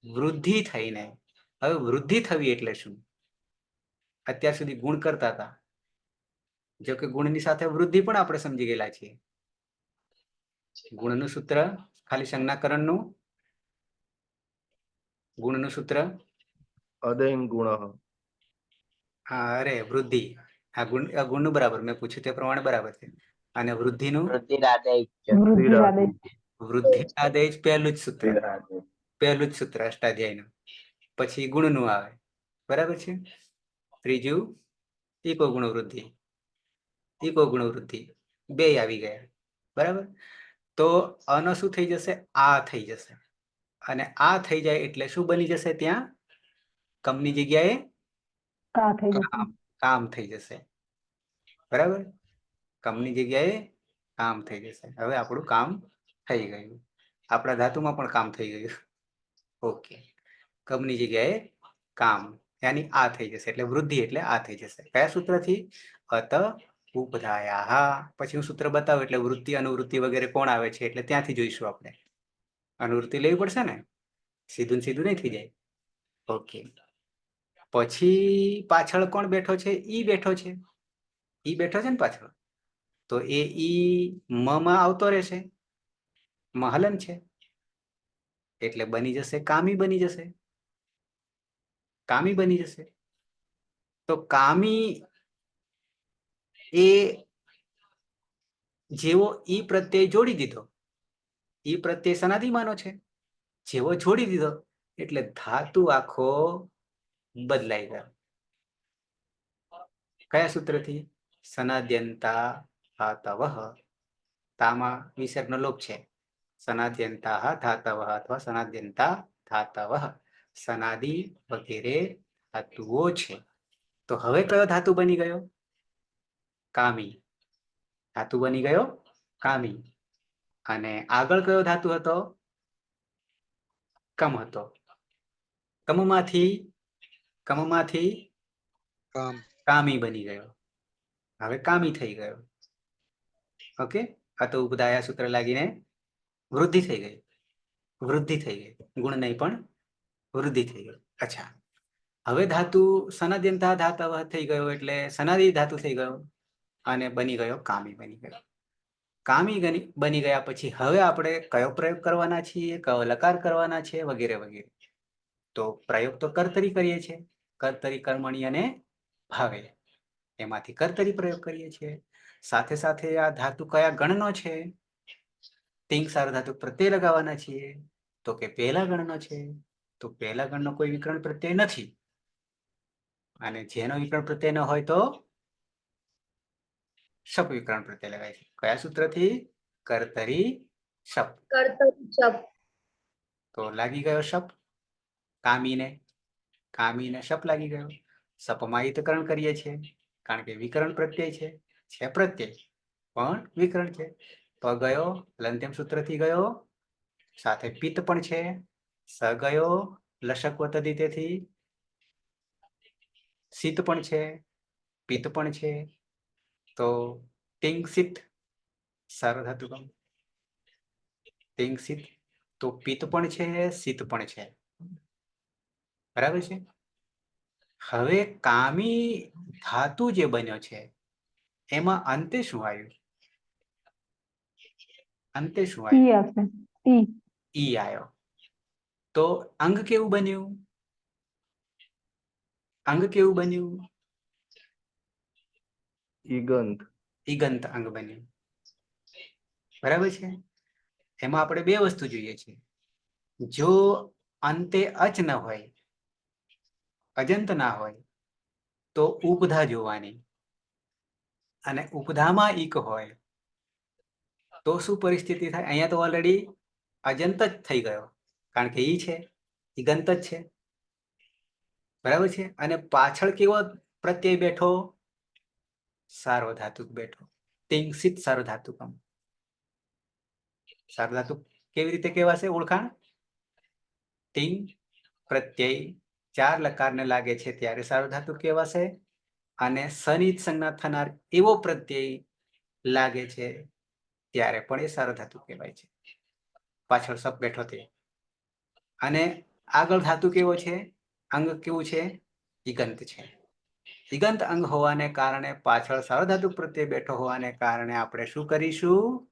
વૃદ્ધિ થઈને, હવે વૃદ્ધિ થવી એટલે શું? અત્યાર સુધી ગુણ કરતા હતા, જો કે ગુણની સાથે વૃદ્ધિ પણ આપણે સમજી ગયેલા છીએ. ગુણનું સૂત્ર ખાલી સંજ્ઞાકરણનું, ગુણનું સૂત્ર અદયન ગુણ. હા, અરે વૃદ્ધિ, હા ગુણનું બરાબર, મેં પૂછ્યું તે પ્રમાણે બરાબર છે. અને વૃદ્ધિનું વૃદ્ધિરાદેય વૃદ્ધિ રાધે. વૃદ્ધિ આદેશ પહેલું જ સૂત્ર, પહેલું જ સૂત્ર અષ્ટાધ્યાયનું. પછી ગુણનું આવે, બરાબર છે. ત્રીજું ઇકો ગુણ વૃદ્ધિ, ઇકો ગુણ વૃદ્ધિ બે આવી ગયા, બરાબર. તો અનો શું થઈ જશે? આ થઈ જશે. અને આ થઈ જાય એટલે શું બની જશે? ત્યાં કમની જગ્યાએ કા થઈ જશે. કામ થઈ જશે, બરાબર. કમની જગ્યાએ કામ થઈ જશે. હવે આપણું કામ થઈ ગયું, આપણા ધાતુમાં પણ કામ થઈ ગયું. ઓકે, કમની જગ્યાએ કામ, યાની આ થઈ જશે. એટલે વૃદ્ધિ એટલે આ થઈ જશે. કયા સૂત્રથી? અત ઉપધાયા. પછી હું સૂત્ર બતાવું એટલે વૃત્તિ અનુવૃત્તિ વગેરે કોણ આવે છે એટલે ત્યાંથી જોઈશું આપણે. અનુવૃત્તિ લેવી પડશે ને, સીધું સીધું નહીં થઈ જાય. ઓકે, પછી પાછળ કોણ બેઠો છે? ઈ બેઠો છે. ઈ બેઠો છે ને પાછળ, તો એ ઈ માં આવતો રહેશે, મહલન છે એટલે બની જશે કામી, બની જશે કામી, બની જશે. તો કામી એ જેવો ઈ પ્રત્યય જોડી દીધો, ઈ પ્રત્યય સનાદિમાનો છે, જેવો જોડી દીધો એટલે ધાતુ આખો બદલાઈ ગયો. કયા સૂત્રથી? સનાદ્યંતા ધાતવઃ. તામાં વિસર્ગનો લોપ છે. સનાદ્યંતા ધાતવઃ અથવા સનાદ્યંતા ધાતવઃ, સનાદિ વગેરે ધાતુઓ છે. તો હવે કયો ધાતુ બની ગયો? કામી. ધાતુ બની ગયો કામી. અને આગળ કયો ધાતુ હતો? કમ હતો. કમમાંથી કામી બની ગયો, હવે કામી થઈ ગયો. ઓકે, આ તો ઉપધાયા સૂત્ર લાગીને વૃદ્ધિ થઈ ગઈ, વૃદ્ધિ થઈ ગઈ, ગુણ નહીં પણ વૃદ્ધિ થઈ ગઈ. અચ્છા, હવે ધાતુ સનાદ્યંતા ધાતવ થઈ ગયો એટલે સનાદિ ધાતુ થઈ ગયો અને બની ગયો કામી, બની ગયો કામી. બની ગયા પછી હવે આપણે કયો પ્રયોગ કરવાના છીએ, કયો લકાર કરવાના છે, વગેરે વગેરે. તો પ્રયોગ તો કર્તરી કરીએ છીએ, કર્તરી, કર્મણી અને ભાવે, એમાંથી કર્તરી પ્રયોગ કરીએ છીએ. સાથે સાથે આ ધાતુ કયા ગણનો છે? તિંગ સાર ધાતુ પ્રત્યય લગાવવાના છીએ, તો કે પહેલા ગણનો છે. તો પહેલા ગણનો કોઈ વિકરણ પ્રત્યય નથી, અને જેનો વિકરણ પ્રત્યય ન હોય તો શપ વિકરણ પ્રત્યય લગાય છે. કયા સૂત્રથી? કર્તરી શપ. તો લાગી ગયો શપ કામીને, કામીને શપ લાગી ગયો. શપમાં હિતકરણ કરીએ છીએ કારણ કે વિકરણ પ્રત્યય છે પ્રત્યય પણ વિકરણ છે. તો ગયો લંત્યમ સૂત્રથી ગયો, સાથે પિત્ત પણ છે. સ ગયો લશક વતદિતેથી, શીત પણ છે, પિત્ત પણ છે. તો તિંગ શીત સાર્વધાતુકમ, તિંગ શીત. તો પિત્ત પણ છે, શીત પણ છે, બરાબર છે. હવે કામી ધાતુ જે બન્યો છે એમાં અંતે શું આવ્યું? અંતે શું આવ્યું? ઈ આવશે ઈ ઈ આવ્યો. તો અંગ કેવું બન્યું? અંગ કેવું બન્યું? ઈગંત ઈગંત અંગ બન્યું. બરાબર છે. એમાં આપણે બે વસ્તુ જોઈએ છે. જો અંતે અચ ન હોય, અજંત ના હોય, તો ઉપધા જોવાની, અને ઉપધામાં ઈક હોય તો શું પરિસ્થિતિ થાય? અહીંયા તો ઓલરેડી અજંત જ થઈ ગયો, કારણ કે ઈ છે, ઈગંત જ છે. બરાબર છે. અને પાછળ કેવો પ્રત્યય બેઠો? સાર્વધાતુક બેઠો. તિંગસિત સાર્વધાતુકમ. સાર્વધાતુક કેવી રીતે કહેવાશે? ઓળખાણ તિંગ પ્રત્યય 4 લકારને લાગે છે ત્યારે સાર્વધાતુક કહેવાશે, અને સનિત સંજ્ઞા થનાર એવો પ્રત્યય લાગે છે ત્યારે પણ એ સાર્વધાતુક કહેવાય છે. પાછળ સપ બેઠો તે. અને આગળ ધાતુ કેવો છે? અંગ કેવું છે? ઈગંત છે. ઈગંત અંગ હોવાને કારણે, પાછળ સાર્વધાતુક પ્રત્યય બેઠો હોવાને કારણે આપણે શું કરીશું?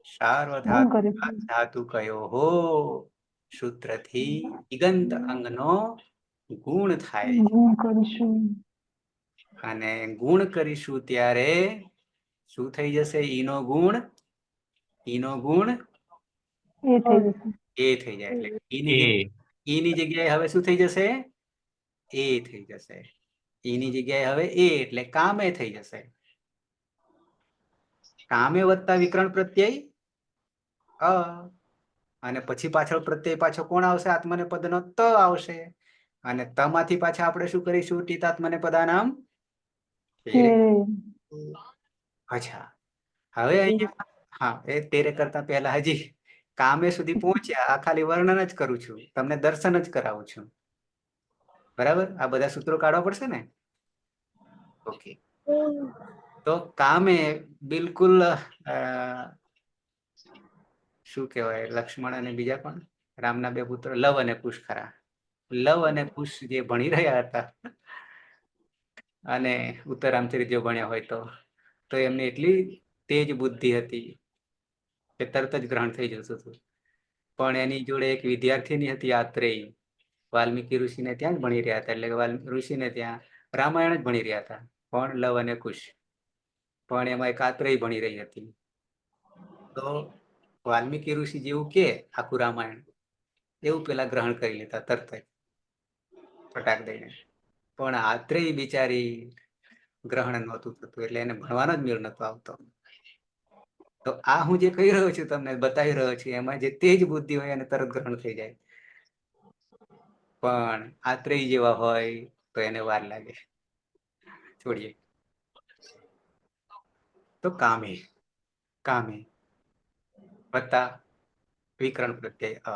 ગુણ કરીશું. ધાતુ કયો હો સૂત્રથી ઈગંત અંગનો ગુણ થાય. ગુણ કરીશું. અને ગુણ કરીશું ત્યારે શું થઈ જશે? ઈનો ગુણ, ઈનો ગુણ એ થઈ જશે. એ થઈ જાય. એટલે એ ઈની જગ્યાએ હવે શું થઈ જશે? એ થઈ જશે. ઈની જગ્યાએ હવે એ, એટલે કામે થઈ જશે. કામે વત્તા વિકરણ પ્રત્યય અ, અને પછી પાછળ પ્રત્યય પાછો કોણ આવશે? આત્મનેપદનો ત આવશે. અને તમાંથી પાછા આપણે શું કરીશું? ટીતાત્મને પદાનામ. અચ્છા, હવે અહીંયા હા, એ તેરે કરતા પહેલા હજી કામે સુધી પહોંચ્યા. આ ખાલી વર્ણન જ કરું છું, તમને દર્શન જ કરાવું છું. બરાબર? આ બધા સૂત્રો કાઢવા પડશે ને? ઓકે. તો કામે બિલકુલ શું કહેવાય, લક્ષ્મણ અને બીજા કોણ, રામના બે પુત્ર લવ અને કુશ ખરા. લવ અને કુશ જે ભણી રહ્યા હતા, અને ઉત્તરામચરિત જો ભણ્યા હોય તો એમની એટલી તેજ બુદ્ધિ હતી કે તરત જ ગ્રહણ થઈ જતું હતું. પણ એની જોડે એક વિદ્યાર્થીની હતી, આત્રેય. વાલ્મીકી ઋષિને ત્યાં જ ભણી રહ્યા હતા. એટલે કે ઋષિને ત્યાં રામાયણ જ ભણી રહ્યા હતા, પણ લવ અને કુશ. પણ એમાં એક આત્રેય ભણી રહી હતી. તો વાલ્મીકી ઋષિ જેવું કે આખું રામાયણ, એવું પેલા ગ્રહણ કરી લેતા તરત જ, ફટાક દઈને. પણ આત્રેય બિચારી ગ્રહણ નહોતું થતું, એટલે એને ભણવાનો જ મેળ નતો આવતો. તો આ હું જે કહી રહ્યો છું, તમને બતાવી રહ્યો છું, એમાં જે તેજ બુદ્ધિ હોય એને તરત ગ્રહણ થઈ જાય. પણ આત્રેય જેવા હોય તો એને વાર લાગે. છોડીએ. તો કામે, કામે વત્તા વિકરણ પ્રત્યય અ.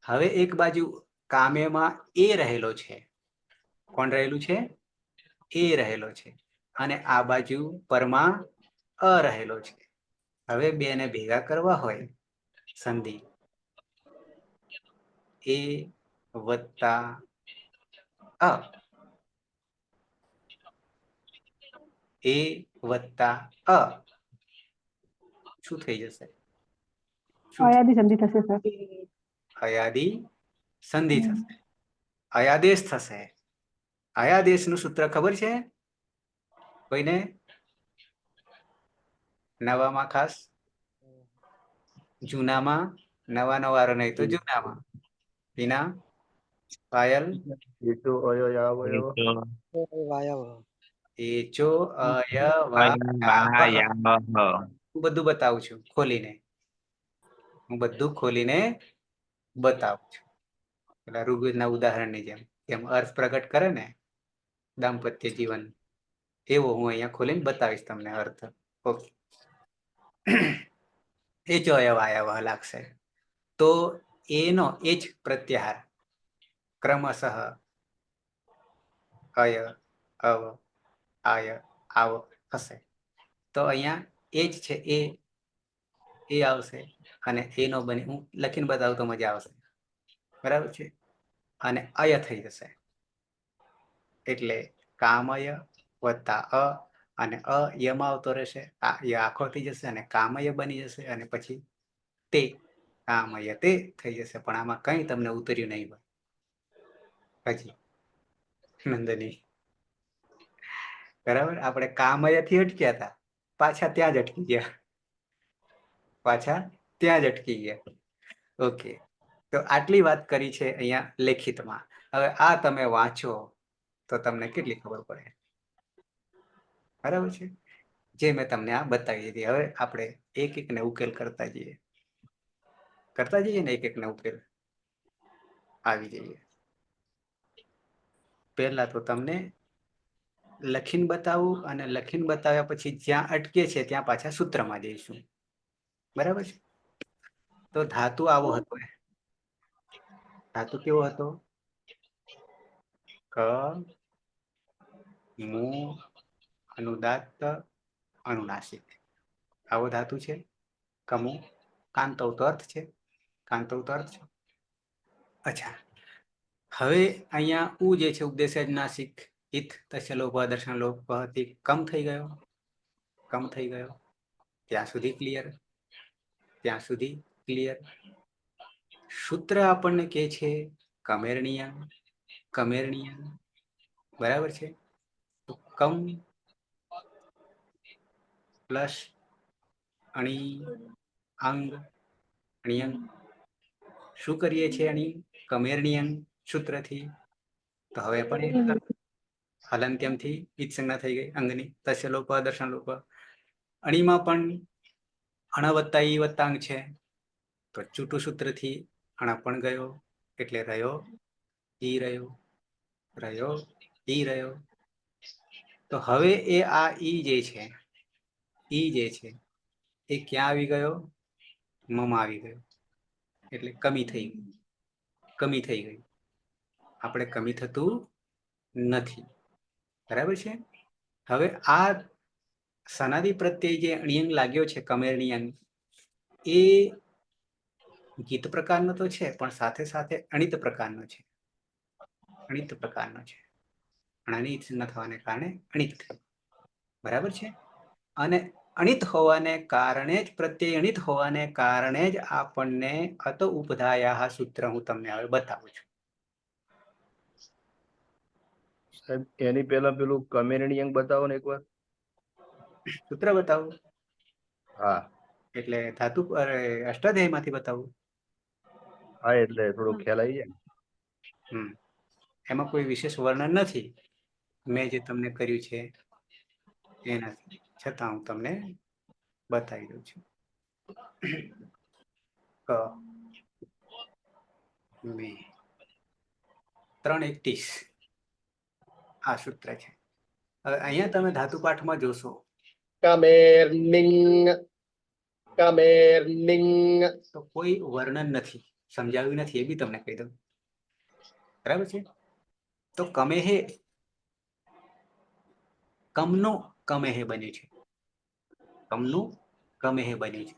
હવે એક બાજુ કામેમાં એ રહેલો છે. કોણ રહેલું છે? એ રહેલો છે. અને આ બાજુ પરમાં અ રહેલો છે. હવે બે ને ભેગા કરવા હોય સંધિ, એ વત્તા અ, એ વત્તા અ શું થઈ જશે? અયાદી સંધિ થશે સર. અયાદી સંધિ થશે, અયાદેશ થશે. અયાદેશનું સૂત્ર ખબર છે કોઈને? નવામાં ખાસ, જૂનામાં નવાનો વારો નહીં તો જૂનામાં. વિના પાયલ ઈટુ અયો યાવયો એચો અયવા હું બધું બતાવું છું ખોલીને. હું બધું ખોલીને બતાવું છું. પેલા ઋગ્વેદના ઉદાહરણની જેમ અર્થ પ્રગટ કરે ને દાંપત્ય જીવન, એવો હું અહીંયા ખોલીને બતાવીશ તમને અર્થ. ઓકે. એચો અયવા લાગશે તો એનો એચ પ્રત્યાહાર ક્રમશઃ અય અવ આય આવ હશે. તો અહીંયા એ જ છે, એ આવશે. અને એનો બને હું લખીને બતાવું તો મજા આવશે. બરાબર છે? અને અય થઈ જશે. એટલે કામય વત્તા અ અને યમાં આવતો રહેશે, આ ય આખો થઈ જશે અને કામય બની જશે અને પછી તે કામય તે થઈ જશે. પણ આમાં કઈ તમને ઉતર્યું નહીં હોય હજી નંદની. બરાબર, આપણે કામયથી અટક્યા હતા, પાછા ત્યાં જ અટકી ગયા, પાછા ત્યાં જ અટકી ગયા. ઓકે, તો આટલી વાત કરી છે અહીંયા લેખિતમાં. હવે આ તમે વાંચો તો તમને કેટલી ખબર પડે. બરાબર છે, જે મેં તમને આ બતાવી દીધી. હવે આપણે એક એક ને ઉકેલ કરતા જઈએ ને, એક એક ને ઉકેલ આવી જઈએ. પહેલા તો તમને લખીને બતાવું અને લખીને બતાવ્યા પછી જ્યાં અટકે છે ત્યાં પાછા સૂત્રમાં જઈશું. બરાબર છે, તો ધાતુ આવો હતો. ધાતુ કેવો હતો? ક મુ અનુદાત્ત અનુનાસિક, આવો ધાતુ છે. કમુ કાંતવતો અર્થ છે, કાંતવતો અર્થ છે. અચ્છા, હવે અહીંયા ઉ જે છે ઉપદેશજ નાસિક ઇથ તસ્ય લોભ દર્શન લોભ હતી, કમ થઈ ગયો, કમ થઈ ગયો. ત્યાં સુધી ક્લિયર, ત્યાં સુધી ક્લિયર. સૂત્ર આપણને કે છે કમેરણીય, કમેરણીય. બરાબર છે, તો કમ પ્લસ અણી અંગ અણિયંગ. શું કરીએ છીએ અણી? કમેરણીયંગ સૂત્રથી. તો હવે પણ હલંત્યમથી ઈજ સંજ્ઞા થઈ ગઈ અંગની. તસ્ય લોપ દર્શન લોપ. અણીમાં પણ અણ વત્તા ઈ વત્તા અંગ છે, તો ચૂટું સૂત્રથી અણ પણ ગયો એટલે રહ્યો ઈ, રહ્યો રહ્યો ઈ, રહ્યો. તો હવે એ આ ઈ જે છે, ઈ જે છે એ ક્યાં આવી ગયો? મમાં આવી ગયો, એટલે કમી થઈ ગઈ, કમી થઈ ગઈ. આપણે કમી થતું નથી. બરાબર છે. હવે આ સનાદી પ્રત્યય જે અણિયંગ લાગ્યો છે કમેરણીયંગ, એ ગીત પ્રકારનો તો છે પણ સાથે સાથે અણિત પ્રકારનો છે, અણિત પ્રકારનો છે. અણિત ન થવાને કારણે અણિત થયું. બરાબર છે. અને અણિત હોવાને કારણે જ, પ્રત્યય અણિત હોવાને કારણે જ આપણને અત ઉપધાયા સૂત્ર હું તમને હવે બતાવું છું. સાહેબ એની પહેલા પેલું કમેરણી અંગ બતાવો ને એકવાર. સૂત્ર બતાવું હા એટલે ધાતુ અષ્ટાધ્યાય માંથી બતાવું. હા, એટલે થોડો ખ્યાલ આવી જાય ને. એમાં કોઈ વિશેષ વર્ણન નથી, મેં જે તમને કર્યું છે એનાથી, છતાં હું તમને બતાવી દઉં છું. ક મે 3:31 આ સૂત્ર છે. હવે અહીંયા તમે ધાતુ પાઠમાં જોશો કમેર્નિંગ, કમેર્નિંગ. તો કોઈ વર્ણન નથી, સમજાવ્યું નથી, એ બી તમને કહી દઉં. બરાબર છે. તો કમેહે, કમનું કમેહે બન્યું છે, કમનું કમેહે બન્યું છે.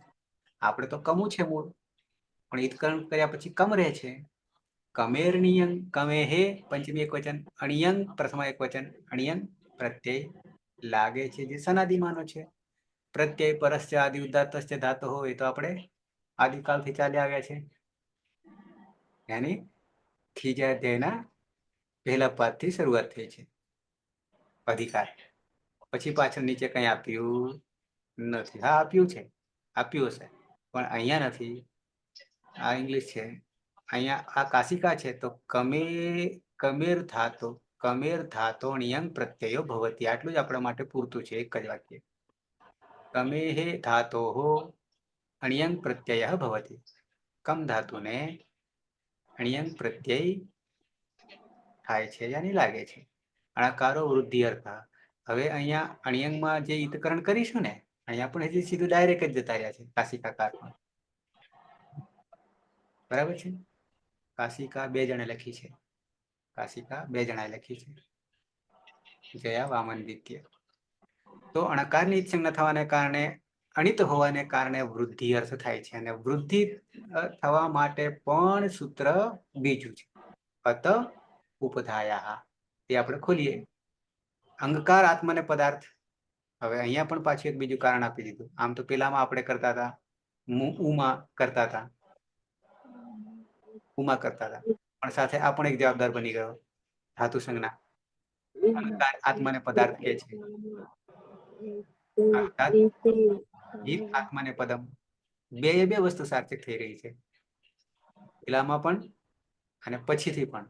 આપણે તો કમું છે મૂળ, પણ ઈતકરણ કર્યા પછી કમ રહે છે. કમેરણીયંગ કમેહે પંચમી એક વચન, અણિયંગ પ્રથમા એક વચન, અણિયંગ પ્રત્યય લાગે છે જે સનાદિમાનો છે. પ્રત્યય પરસ્ય આદિ ઉદાત્તસ્ય ધાતુ હોય તો આપણે આદિકાળથી ચાલ્યા આવ્યા છે, યાની ત્રીજા અધ્યાયના પહેલા પાદથી શરૂઆત થઈ છે અધિકાર. પછી પાછળ નીચે કઈ આપ્યું નથી. હા આપ્યું છે, આપ્યું હશે પણ અહીંયા નથી, આ ઇંગ્લિશ છે. અહીંયા આ કાશિકા છે. તો કમેર ધાતો, કમેર ધાતો નિયમ પ્રત્યયો ભવતી, આટલું જ આપણા માટે પૂરતું છે. એક જ વાક્ય, કમેહે ધાતો હો અણિયંગ પ્રત્યય ભવતી. કમ ધાતુને અણિયંગ પ્રત્યય થાય છે યાની લાગે છે. અણકારો વૃદ્ધિ અર્થ. હવે અહીંયા અણિયંગમાં જે ઈતકરણ કરીશું ને, અહીંયા પણ હજી સીધું ડાયરેક્ટ જ જતા રહ્યા છે કાશિકાકારમાં. બરાબર છે. કાશિકા બે જણે લખી છે, કાશિકા બે જણાએ લખી છે, જયા વામન દ્વિતીય. તો અણકારની સંજ્ઞા થવાને કારણે, અણિત હોવાને કારણે વૃદ્ધિ અર્થ થાય છે, અને વૃદ્ધિ થવા માટે પણ સૂત્ર બીજું છે, અત ઉપધાયા. તે આપણે ખોલીએ. અંગકાર આત્મને પદાર્થ, હવે અહીંયા પણ પાછું એક બીજું કારણ આપી દીધું. આમ તો પેલામાં આપણે કરતા હતા ઉમાં કરતા હતા, ઉમા કરતા હતા, પણ સાથે આ પણ એક જવાબદાર બની ગયો. ધાતુ સંજ્ઞા અલંકાર આત્માને પદાર્થ કહે છે. અર્થાત જીત આત્માને પદમ બે વસ્તુ સાર્થક થઈ રહી છે પેલામાં પણ અને પછીથી પણ.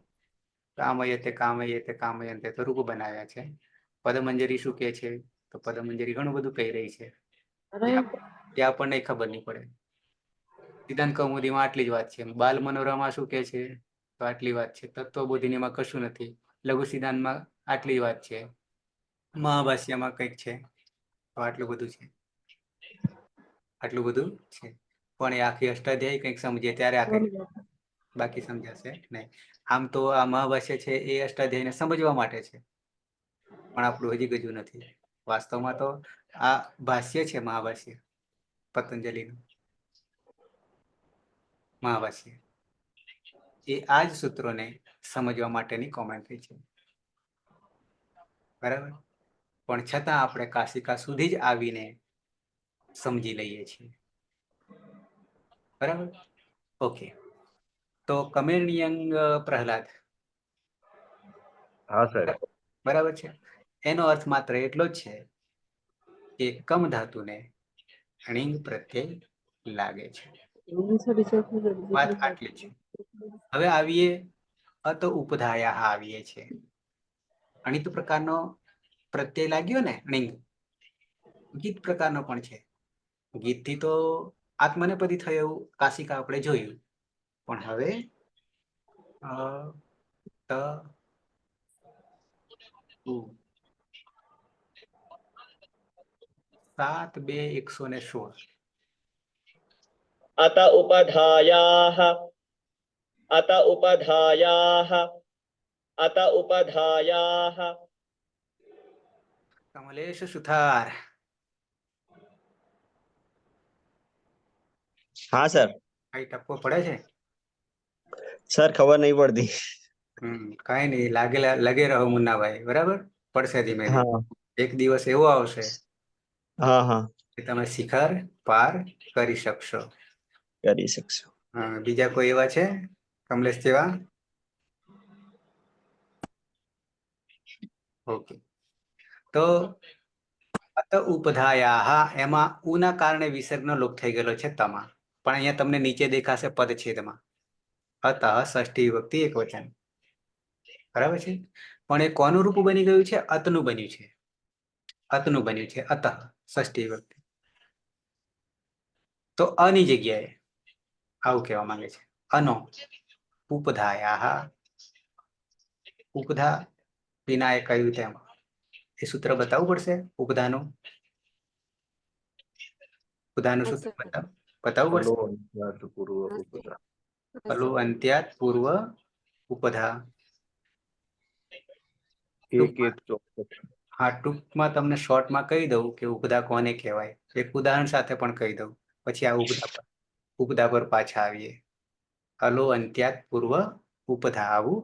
કામયતે કામયતે કામયંતે તો રૂપ બનાવ્યા છે. પદમંજરી શું કહે છે? તો પદમંજરી ઘણું બધું કહી રહી છે એ આપણને ખબર નહીં પડે. સિદ્ધાંત કૌમુદીમાં આટલી જ વાત છે. બાલ મનોરમા શું કહે છે? તો આટલી વાત છે. તત્વબોધિનીમાં કશું નથી. લઘુ સિદ્ધાંતમાં આટલી વાત છે. મહાભાષ્યમાં કંઈક છે. તો આટલું બધું છે, આટલું બધું છે. પણ એ આખી અષ્ટાધ્યાયી કંઈક સમજીએ ત્યારે આખી, બાકી સમજાશે નહીં. આમ તો આ મહાભાષ્ય છે એ અષ્ટાધ્યાયીને સમજવા માટે છે, પણ આપણું હજી ગજું નથી. વાસ્તવમાં તો આ ભાષ્ય છે, મહાભાષ્ય પતંજલિનું મહાભાષ્ય એ આ જ સૂત્રોને સમજવા માટેની કોમેન્ટ્રી છે. બરાબર. પણ છતાં આપણે કાશિકા સુધી જ આવીને સમજી લઈએ છીએ. બરાબર. ઓકે. તો કમેરણિયંગ પ્રહલાદ, હા સાહેબ. બરાબર છે. એનો અર્થ માત્ર એટલો જ છે કે કમ ધાતુને ણિંગ પ્રત્યય લાગે છે. વાત આટલી છે. હવે આવીએ અત ઉપધાયા આવીએ છે. અણિત પ્રકારનો પ્રત્યય લાગ્યો ને ણિંગ, ગીત પ્રકારનો પણ છે. ગીતથી તો આત્મનેપદી થયો એવું કાશિકા આપણે જોયું. પણ હવે ત 7-2-116 अत उपधायाः अत उपधायाः अत उपधायाः. કમલેશ સુથાર, हाँ सर. કઈ ટપકો પડે છે? सर खबर नहीं पड़ती. કઈ નહીં, લગે રહો મુન્નાભાઈ. બરાબર, પડશે ધીમે ધીમે. हाँ એક દિવસ એવો આવશે हाँ हाँ કે તમે શિખર પાર કરી શકશો. કરી શકશો. બીજા કોઈ એવા છે કમલેશ જેવા? ઓકે. તો અત ઉપધાયા, એમાં ઉના કારણે વિસર્ગનો લોપ થઈ ગયેલો છે તમા. પણ અહીંયા તમને નીચે દેખાશે પદછેદમાં અત ષષ્ઠી વિભક્તિ એકવચન. બરાબર છે. પણ એ કોનું રૂપ બની ગયું છે? અતનું બન્યું છે. અતનું બન્યું છે. અત ષષ્ઠી વિભક્તિ. તો અની જગ્યાએ આવું કહેવા માંગે છે. અનો ઉપધાયા, ઉપધા વિના એ કહ્યું તેમ એ સૂત્ર બતાવવું પડશે. ઉપધાનું સૂત્ર બતાવવું અલો પડશે. અંત્યાત પૂર્વ ઉપધા. અલુ અંત્યાત પૂર્વ ઉપધા. એક એક ચોક્કસ. હા, ટૂંકમાં તમને શોર્ટમાં કહી દઉં કે ઉપધા કોને કહેવાય. એક ઉદાહરણ સાથે પણ કહી દઉં, પછી આ ઉપધા પર પાછા આવીએ. અલો અંત્યાત પૂર્વ ઉપધા, આવું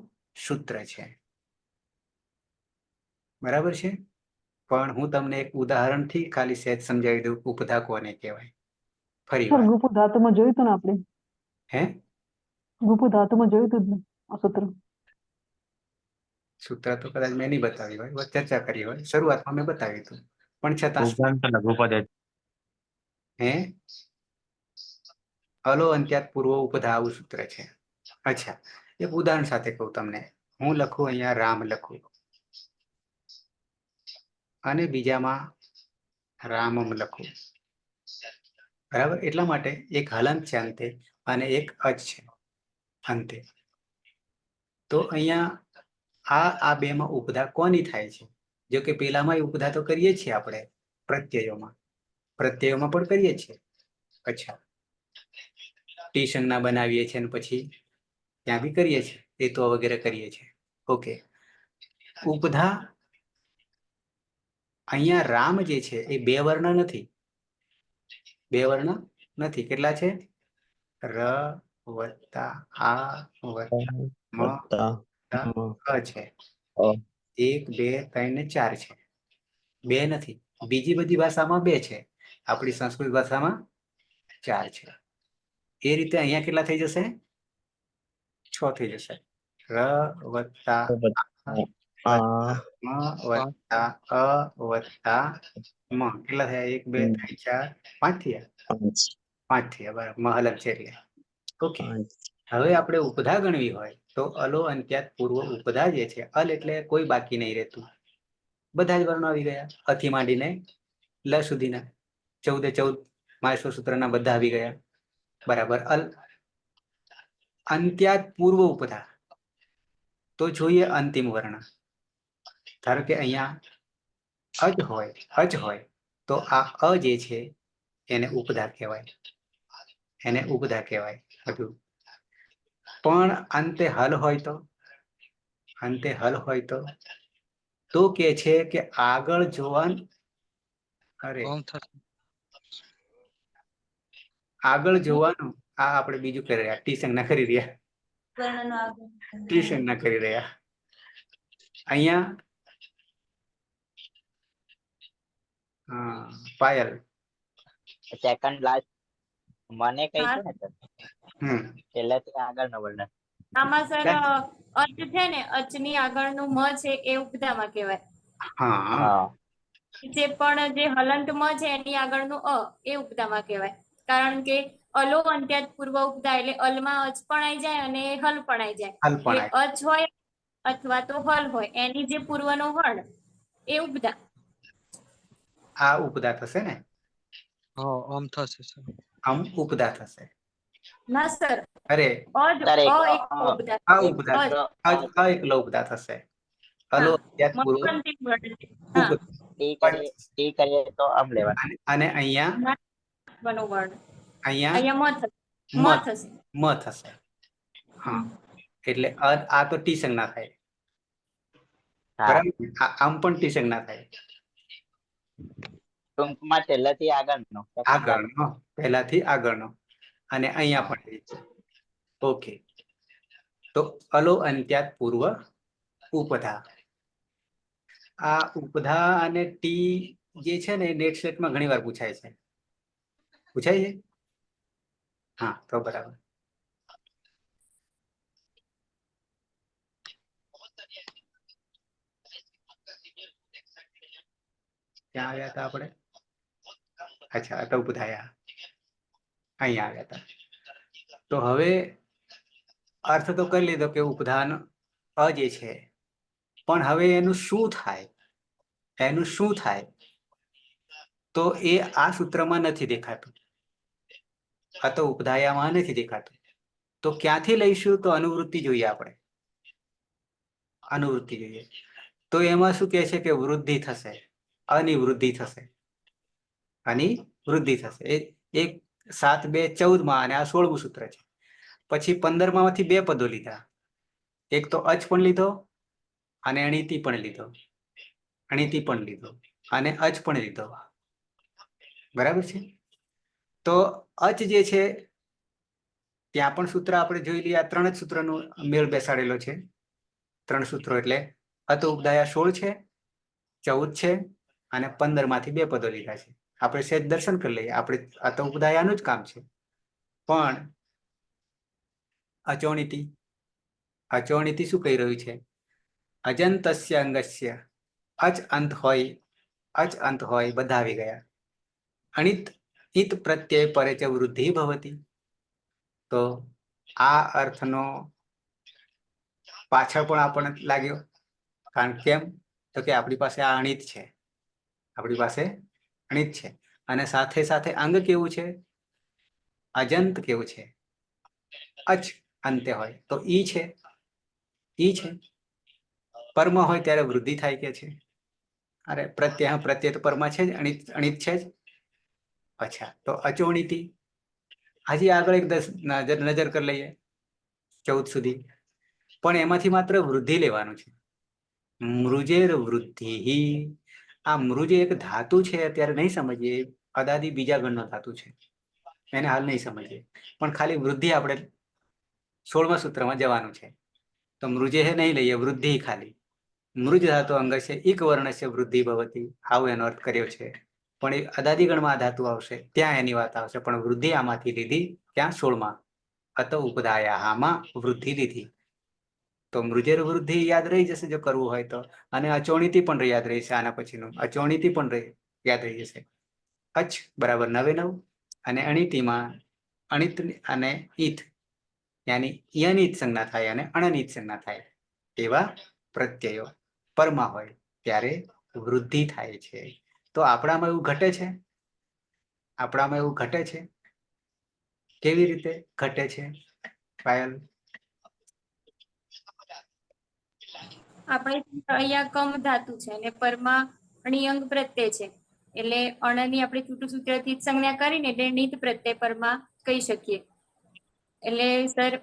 સૂત્ર છે. બરાબર છે. પણ હું તમને એક ઉદાહરણથી ખાલી સહેજ સમજાવી દઉં ઉપધા કોને કહેવાય. ફરી સર વાર. ગુપુ ધાતુમાં જોયું હતું ને આપણે? હે, ગુપુ ધાતુમાં જોયું હતું જ ને આ સૂત્ર? સૂત્ર તો કદાચ મેં નહીં બતાવી હોય, ચર્ચા કરી હોય. શરૂઆતમાં મેં બતાવ્યું હતું, પણ છતાં હે અલો અંત્યાત પૂર્વ ઉપધા આવું સૂત્ર છે. અચ્છા, એક ઉદાહરણ સાથે કહું તમને. હું લખું અહીંયા રામ લખું અને બીજામાં રામમ લખું. બરાબર. એટલા માટે એક હલંત છે અંતે અને એક અચ છે અંતે. તો અહીંયા આ બેમાં ઉપધા કોની થાય છે? જો કે પેલામાં ઉપધા તો કરીએ છીએ આપણે પ્રત્યયોમાં પણ કરીએ છીએ. અચ્છા, ટી સંજ્ઞા બનાવીએ છીએ અને પછી ત્યાં બી કરીએ છીએ, એ તો વગેરે કરીએ છીએ. ઓકે. ઉપધા અહીંયા રામ જે છે એ બે વર્ણ નથી. કેટલા છે? ર વત્તા આ વત્તા મ છે. 1, 2, 3 ને 4 છે. બે નથી. બીજી બધી ભાષામાં 2 છે, આપણી સંસ્કૃત ભાષામાં 4 છે. એ રીતે અહીંયા કેટલા થઈ જશે? 6 થઈ જશે. ર વત્તા આ મ વત્તા અ વત્તા મ કેટલા થયા? 1 2 3 4 5 થયા. 5 થયા, બરાબર. મહલક છે એટલે. ઓકે. હવે આપણે ઉપધા ગણવી હોય તો અલો અંત્યાત પૂર્વ ઉપધા જે છે, અલ એટલે કોઈ બાકી નહીં રહેતું, બધા જ વર્ણો આવી ગયા, અથી માંડીને લ સુધીના 14 માહેશ્વર સૂત્રના બધા આવી ગયા, બરાબર. અલ અંત્યાત પૂર્વ ઉપધા તો જોઈએ અંતિમ વર્ણ. ધારો કે અહીંયા અજ હોય તો આ અ જે છે એને ઉપધા કહેવાય, એને ઉપધા કહેવાય. બધું પણ અંતે હલ હોય તો કે છે કે આગળ જોવાનું, આગળ જોવાનું. આ આપણે બીજું કરી રહ્યા, ટ્યુશન ના કરી રહ્યા, વર્ણનો આગળ ટ્યુશન ના કરી રહ્યા. અહીંયા પાયલ સેકન્ડ લાસ્ટ મને કઈ હા. છે ને સર, હમ પહેલાથી આગળનો વર્ણન. આમાં સર અચ છે ને, અચની આગળનું મ છે એ ઉપધામાં કહેવાય. હા હા જે પણ જે હલંત મ છે એની આગળનું અ એ ઉપધામાં કહેવાય. કારણ કે અલો અંત્યાત પૂર્વ ઉપધા એટલે અલમાં અચ પણ આવી જાય અને હલ પણ આવી જાય. હલ પણ એટલે અચ હોય અથવા તો હલ હોય, એની જે પૂર્વનો વર્ણ એ ઉપધા. આ ઉપધા થશે ને, આમ ઉપધા થશે. ના સર, અરે સર એક એક ઉપધા આ થશે. ઉપધા અ જ. આ એકલો ઉપધા થશે. અલો હા. અંત્યાત પૂર્વ મ અંતિમ વર્ણ છે. હા. ઉપધા. ટી કરીએ તો આમ લેવાનું. અને અહીંયા ના, નો વર્ણ અહીંયા અહીંયા મ થશે. મ થશે. હા, એટલે આ તો ટી સંજ્ઞા થાય, હા બરાબર. આમ પણ ટી સંજ્ઞા થાય. ટૂંકમાં છેલ્લેથી આગળનો આગળનો, પહેલાથી આગળનો. અને અહીંયા પણ છે. ઓકે. તો અલો અંત્યાત પૂર્વ ઉપધા. આ ઉપધા અને ટી જે છે ને નેટ સેટમાં ઘણી વાર પૂછાય છે. હા, તો બરાબર. ક્યાં આવ્યા હતા આપણે? અચ્છા, તો ઉપધાયા અહીંયા આવ્યા હતા. તો હવે અર્થ તો કરી લીધો કે ઉપધાન અ જે છે, પણ હવે એનું શું થાય? તો એ આ સૂત્રમાં નથી દેખાતું, આ તો ઉપધાયામાં નથી દેખાતું. તો ક્યાંથી લઈશું? તો અનુવૃત્તિ જોઈએ આપણે, અનુવૃત્તિ જોઈએ. તો એમાં શું કહે છે કે વૃદ્ધિ થશે, અનિવૃદ્ધિ થશે, અનિવૃદ્ધિ થશે. એક 7 2 14 અને આ 16મું સૂત્ર છે. પછી 15માંથી 2 પદો લીધા, એક તો અચ પણ લીધો અને અણિતિ પણ લીધો, અને અચ પણ લીધો, બરાબર છે. તો અચ જે છે ત્યાં પણ સૂત્ર આપણે જોઈ લઈએ. આ 3 જ સૂત્રનો મેળ બેસાડેલો છે. 3 સૂત્રો એટલે અત ઉપધાયા 16 છે, 14 છે અને 15માંથી 2 પદો લીધા છે. આપણે સહેજ દર્શન કરી લઈએ. આપણે અત ઉપધાયાનું જ કામ છે. પણ અચોણિતિ શું કહી રહ્યું છે? અજંતસ્ય અંગસ્ય અચ અંત હોય બધા આવી ગયા. અણિત ઇત પ્રત્યય પરે ચ વૃદ્ધિ ભવતી. તો આ અર્થનો પાછળ પણ આપણને લાગ્યો. કારણ કેમ? તો કે આપણી પાસે આ અણિત છે, અને સાથે સાથે અંગ કેવું છે? અજંત કેવું છે? અચ અંતે હોય તો ઈ છે. પરમ હોય ત્યારે વૃદ્ધિ થાય કે છે. અરે પ્રત્યય તો પરમાં છે જ, અણિત છે જ. અચ્છા, તો અચોણિતિ હજી આગળ એક નજર કરી લઈએ 14 સુધી. પણ એમાંથી માત્ર વૃદ્ધિ લેવાનું છે. મૃજેર વૃદ્ધિ. આ મૃજે એક ધાતુ છે, અત્યારે નહીં સમજીએ. અદાદિ બીજા ગણનો ધાતુ છે, એને હાલ નહીં સમજીએ. પણ ખાલી વૃદ્ધિ આપણે 16મા સૂત્રમાં જવાનું છે. તો મૃજે નહીં લઈએ, વૃદ્ધિ ખાલી. મૃજ ધાતુ અંગસ્ય ઇક વર્ણસ્ય વૃદ્ધિ ભવતી, આવો એનો અર્થ કર્યો છે. પણ એ અદાદિગણમાં ધાતુ આવશે ત્યાં એની વાત આવશે, પણ વૃદ્ધિ આમાંથી લીધી ત્યાં 16માં અત ઉપદાયામાં વૃદ્ધિ લીધી. તો મૃજેર વૃદ્ધિ યાદ રહી જશે જો કરવું હોય તો, અને અચોણીથી પણ યાદ રહેશે. આના પછીનું અચોણીથી પણ યાદ રહી જશે. અચ બરાબર 9 અને અણિતિમાં અણિત અને ઈથ યાની યનિત સંજ્ઞા થાય અને અણનિત સંજ્ઞા થાય એવા પ્રત્યયો પરમાં હોય ત્યારે વૃદ્ધિ થાય છે. તો આપણામાં એવું ઘટે છે? આપણામાં એવું ઘટે છે? કેવી રીતે ઘટે છે પાયલ? આપણે અહીંયા કમ ધાતુ છે અને પરમાં અણિયંગ પ્રત્યય છે, એટલે અણની આપણે છૂટું સૂત્રથી જ સંજ્ઞા કરીને એટલે નિત પ્રત્યય પરમાં કહી શકીએ. એટલે સર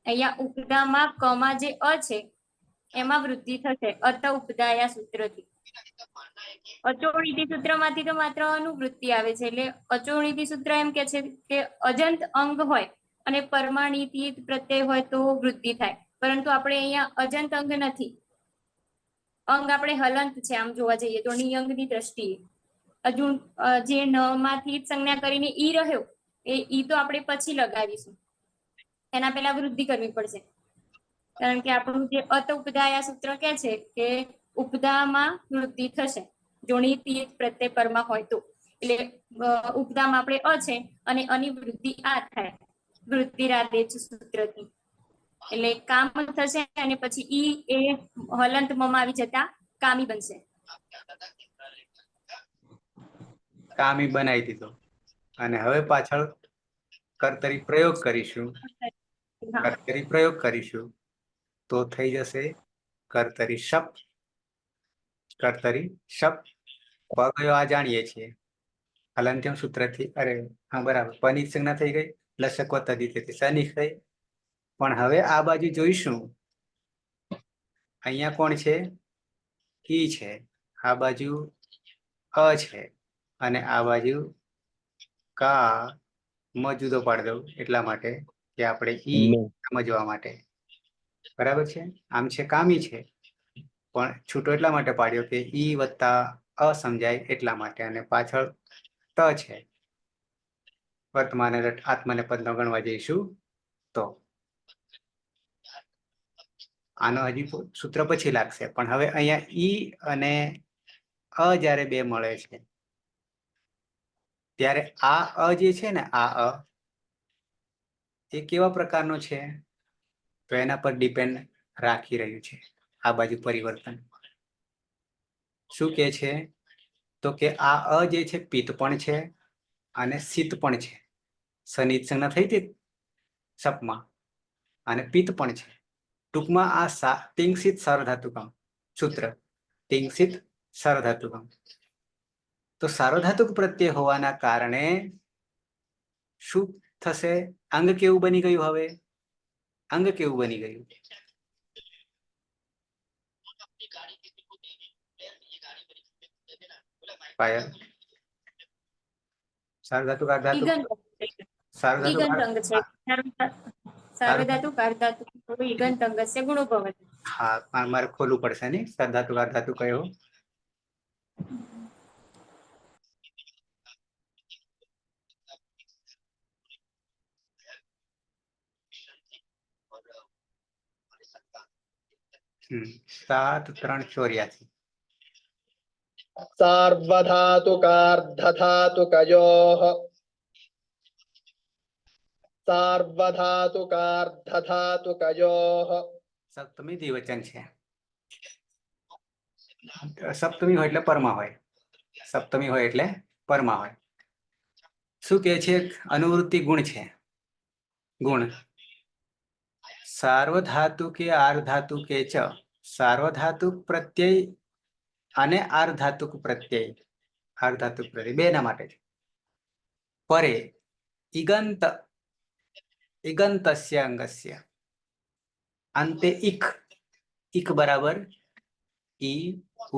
અહીંયા ઉપદામાં કમાં જે અ છે એમાં વૃદ્ધિ થશે અત ઉપદાયા સૂત્રથી. અચોણીથી સૂત્રમાંથી તો માત્ર અનુવૃત્તિ આવે છે, એટલે અચોણીથી સૂત્ર એમ કે છે કે અજંત અંગ હોય અને પરમાણીથી પ્રત્યય હોય તો વૃદ્ધિ થાય, પરંતુ આપણે અહીંયા અજંત અંગ નથી. અંગ આપણે હલંત છે આમ જોવા જઈએ તો નિયંગની દ્રષ્ટિએ. હજુ જે ન માંથી સંજ્ઞા કરીને ઈ રહ્યો એ ઈ તો આપણે પછી લગાવીશું, એના પહેલા વૃદ્ધિ કરવી પડશે. કારણ કે આપણું જે અત ઉપદાયા સૂત્ર કે છે કે ઉપદામાં વૃદ્ધિ થશે જોણી પ્રત્યય પરમાં હોય તો. એટલે ઉપદામાં આપણે અ છે અને અની વૃદ્ધિ આ થાય વૃદ્ધિરાદેશ સૂત્રથી. એટલે કામ થશે અને પછી ઈ એ હલંત મમાં આવી જતા કામી બનશે. કામી બનાવી દીધો. અને હવે પાછળ કર્તરી પ્રયોગ કરીશું. કર્તરી પ્રયોગ કરીશું તો થઈ જશે કર્તરી શપ. કર્તરી શપ પગયો આ જાણીએ છીએ હલંત્યમ સૂત્રથી. અરે હા બરાબર, પની સંજ્ઞા થઈ ગઈ, લસકો તદિતેથી સનિખ થઈ. પણ હવે આ બાજુ જોઈશું, અહીંયા કોણ છે? ઈ છે. આ બાજુ અ છે અને આ બાજુ કા મ જુદો પાડી દઉં એટલા માટે કે આપણે ઈ સમજવા માટે. બરાબર છે? આમ છે કામી છે પણ છૂટો એટલા માટે પાડ્યો કે ઈ વત્તા અ સમજાય એટલા માટે. અને પાછળ ત છે. વર્તમાન આત્માને પદનો ગણવા જઈશું તો આનો હજી સૂત્ર પછી લાગશે. પણ હવે અહીંયા ઈ અને અ જ્યારે બે મળે છે ત્યારે આ અ જે છે ને આ અ એ કેવા પ્રકારનો છે? તો એના પર ડિપેન્ડ રાખી રહ્યું છે આ બાજુ પરિવર્તન. શું કે છે? તો કે આ અ જે છે પિત્ત પણ છે અને શીત પણ છે. સનિત સંજ્ઞા થઈ હતી સપમાં અને પિત્ત પણ છે. ટૂંકમાં આ તિંગસિત સાર્વધાતુકમ સૂત્ર, તિંગસિત સાર્વધાતુકમ. તો સાર્વધાતુક પ્રત્યય હોવાના કારણે શું થશે? અંગ કેવું બની ગયું? હવે અંગ કેવું બની ગયું? પાયલ સાર્વધાતુક અર્ધાતુક સાર્વધાતુક સાર્વધાતુક અર્ધાતુક ઈગંત અંગસ્ય ગુણો ભવતિ. હા મારે ખોલવું પડશે ને સાર્વધાતુક અર્ધાતુક કયો? સાત 3 84. सार्वधातुकार्धधातुकयोः सार्वधातुकार्धधातुकयोः સપ્તમી દ્વિવચન છે. સપ્તમી હોય એટલે પરમાં હોય. સપ્તમી હોય એટલે પરમાં હોય. શું કે છે? અનુવૃત્તિ ગુણ છે. ગુણ સાર્વધાતુકે આર્ધાતુકે ચ સાર્વધાતુક પ્રત્યય અને આર્ધાતુક પ્રત્યય. આર્ધાતુક પ્રત્યય બેના માટે છે. પરે ઇગંત ઇગંતસ્ય અંગસ્ય અંતે ઇક. ઇક બરાબર ઈ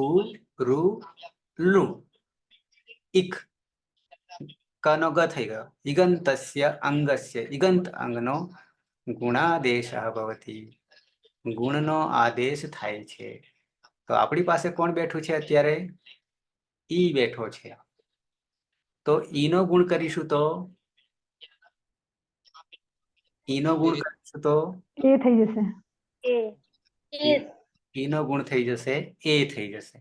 ઉ રૂ લુ. ઇક કનો ગ થઈ ગયો. ઇગંતસ્ય અંગસ્ય ઇગંત અંગનો ગુણાદેશ ભવતિ. ગુણનો આદેશ થાય છે. તો આપણી પાસે કોણ બેઠું છે અત્યારે? ઈ બેઠો છે. તો ઈ નો ગુણ કરીશું તો ઈ નો ગુણ કરીશું તો એ થઈ જશે. ઈ નો ગુણ થઈ જશે એ થઈ જશે.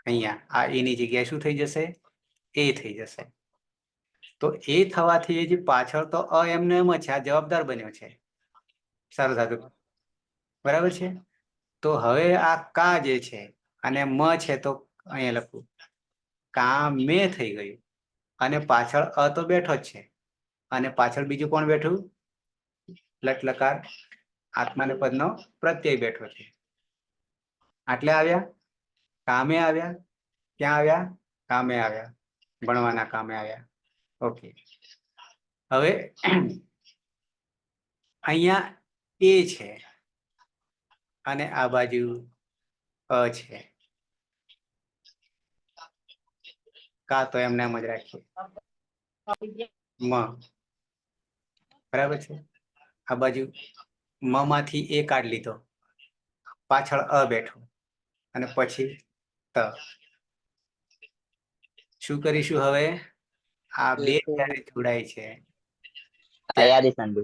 અહીંયા આ એની જગ્યાએ શું થઈ જશે? એ થઈ જશે. તો એ થવાથી જે પાછળ તો અ એમને એમ જ છે, આ જવાબદાર બન્યો છે સાર્વધાતુક. બરાબર છે. તો હવે આ કા જે છે અને મ છે તો અહીંયા લખું કામે થઈ ગયું. અને પાછળ અ તો બેઠો જ છે અને પાછળ બીજું કોણ બેઠું? લટ લકાર આત્માને પદનો પ્રત્યય બેઠો છે. આટલે આવ્યા, કામે આવ્યા. ક્યાં આવ્યા? કામે આવ્યા, ભણવાના કામે આવ્યા. ઓકે. હવે અહીંયા એ છે અને આ બાજુ અ છે. કા તો એમને એમ જ રાખીએ મ. બરાબર છે. આ બાજુ મ માંથી એ કાઢ લીધો, પાછળ અ બેઠો અને પછી ત. શું કરીશું હવે? આ બે જ્યારે જોડાય છે અયાદી સંધિ.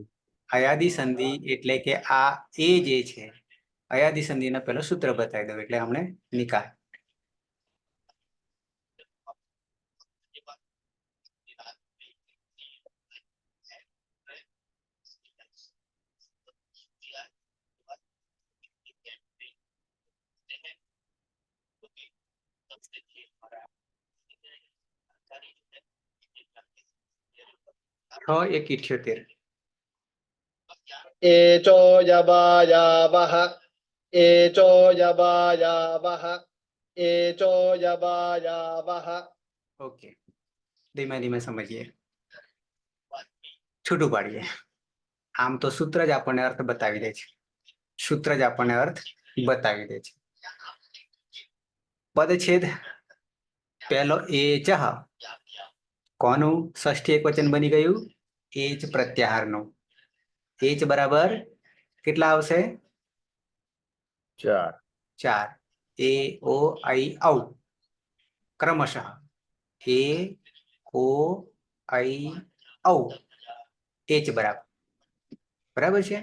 અયાદી સંધિ એટલે કે આ એ જે છે અયાદી સંધિનો પેલો સૂત્ર બતાવી દઉં એટલે હમણે નિકાલ. છ એક 78. एचो यवायावः एचो यवायावः एचो यवायावः. ઓકે. ધીમે ધીમે સમજીએ, છૂટું પાડીએ. આમ તો સૂત્ર જ આપણને અર્થ બતાવી દે છે. સૂત્ર જ આપણને અર્થ બતાવી દે છે. પદછેદ પહેલો એ ચહ કોનું ષષ્ઠી એકવચન બની ગયું? એ જ પ્રત્યાહારનું. એ જ બરાબર કેટલા આવશે? 4. 4. એ ઓ આઈ ઔ ક્રમશઃ એ ઓ આઈ ઔ એ જ બરાબર. બરાબર છે.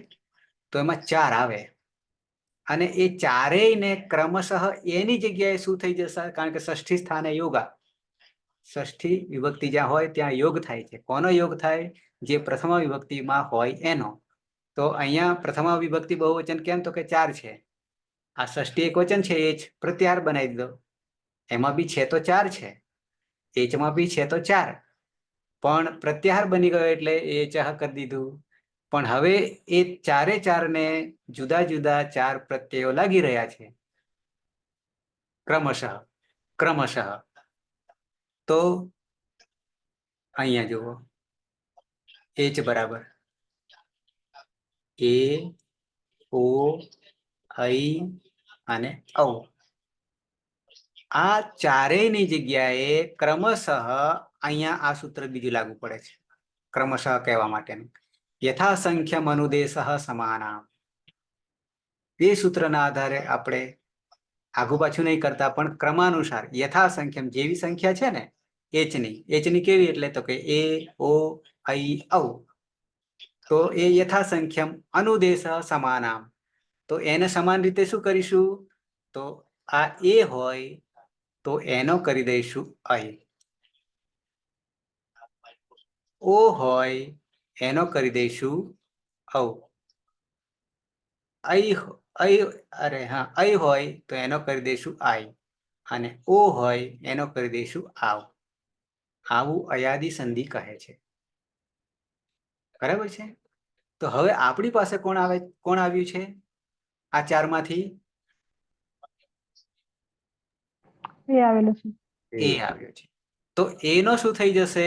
તો એમાં 4 આવે અને એ ચારેય ને ક્રમશઃ એની જગ્યાએ શું થઈ જશે? કારણ કે ષષ્ઠી સ્થાને યોગા, ષષ્ઠી વિભક્તિ જ્યાં હોય ત્યાં યોગ થાય છે. કોનો યોગ થાય? જે પ્રથમ વિભક્તિમાં હોય એનો. તો અહીંયા પ્રથમ વિભક્તિ બહુવચન કેમ? તો કે 4 છે. આ ષષ્ઠી એક વચન છે એ જ પ્રત્યાહાર બનાવી દીધો. એમાં બી છે તો 4 છે, એચમાં બી છે તો 4, પણ પ્રત્યાહાર બની ગયો એટલે એ ચહ કરી દીધું. પણ હવે એ ચારે ચારને જુદા જુદા 4 પ્રત્યયો લાગી રહ્યા છે ક્રમશઃ ક્રમશઃ. તો અહીંયા જુઓ એ જ બરાબર એ ઓ આઈ અને ઔ. આ ચારેયની જગ્યાએ ક્રમશઃ અહીંયા આ સૂત્ર બીજું લાગુ પડે છે ક્રમશઃ કહેવા માટેનું. યથાસંખ્યમ અનુદેશઃ સમાનામ. એ સૂત્રના આધારે આપણે આગુ પાછું નહીં કરતા પણ ક્રમાનુસાર યથાસંખ્યમ જેવી સંખ્યા છે ને એચની કેવી એટલે તો કે એ ઓ આઈ ઔ. તો એ યથાસંખ્યમ અનુદેશ સમાનામ. તો એને સમાન રીતે શું કરીશું? તો આ એ હોય તો એનો કરી દઈશું આઈ. ઓ હોય એનો કરી દઈશું ઔ. અઈ હોય તો એનો કરી દઈશું આઈ અને ઓ હોય એનો કરી દઈશું આવ. આવું અયાદી સંધિ કહે છે. બરાબર છે. તો હવે આપણી પાસે કોણ આવ્યું છે આ 4 માંથી? એ આવેલું છે. એ આવ્યો છે. તો એનો શું થઈ જશે?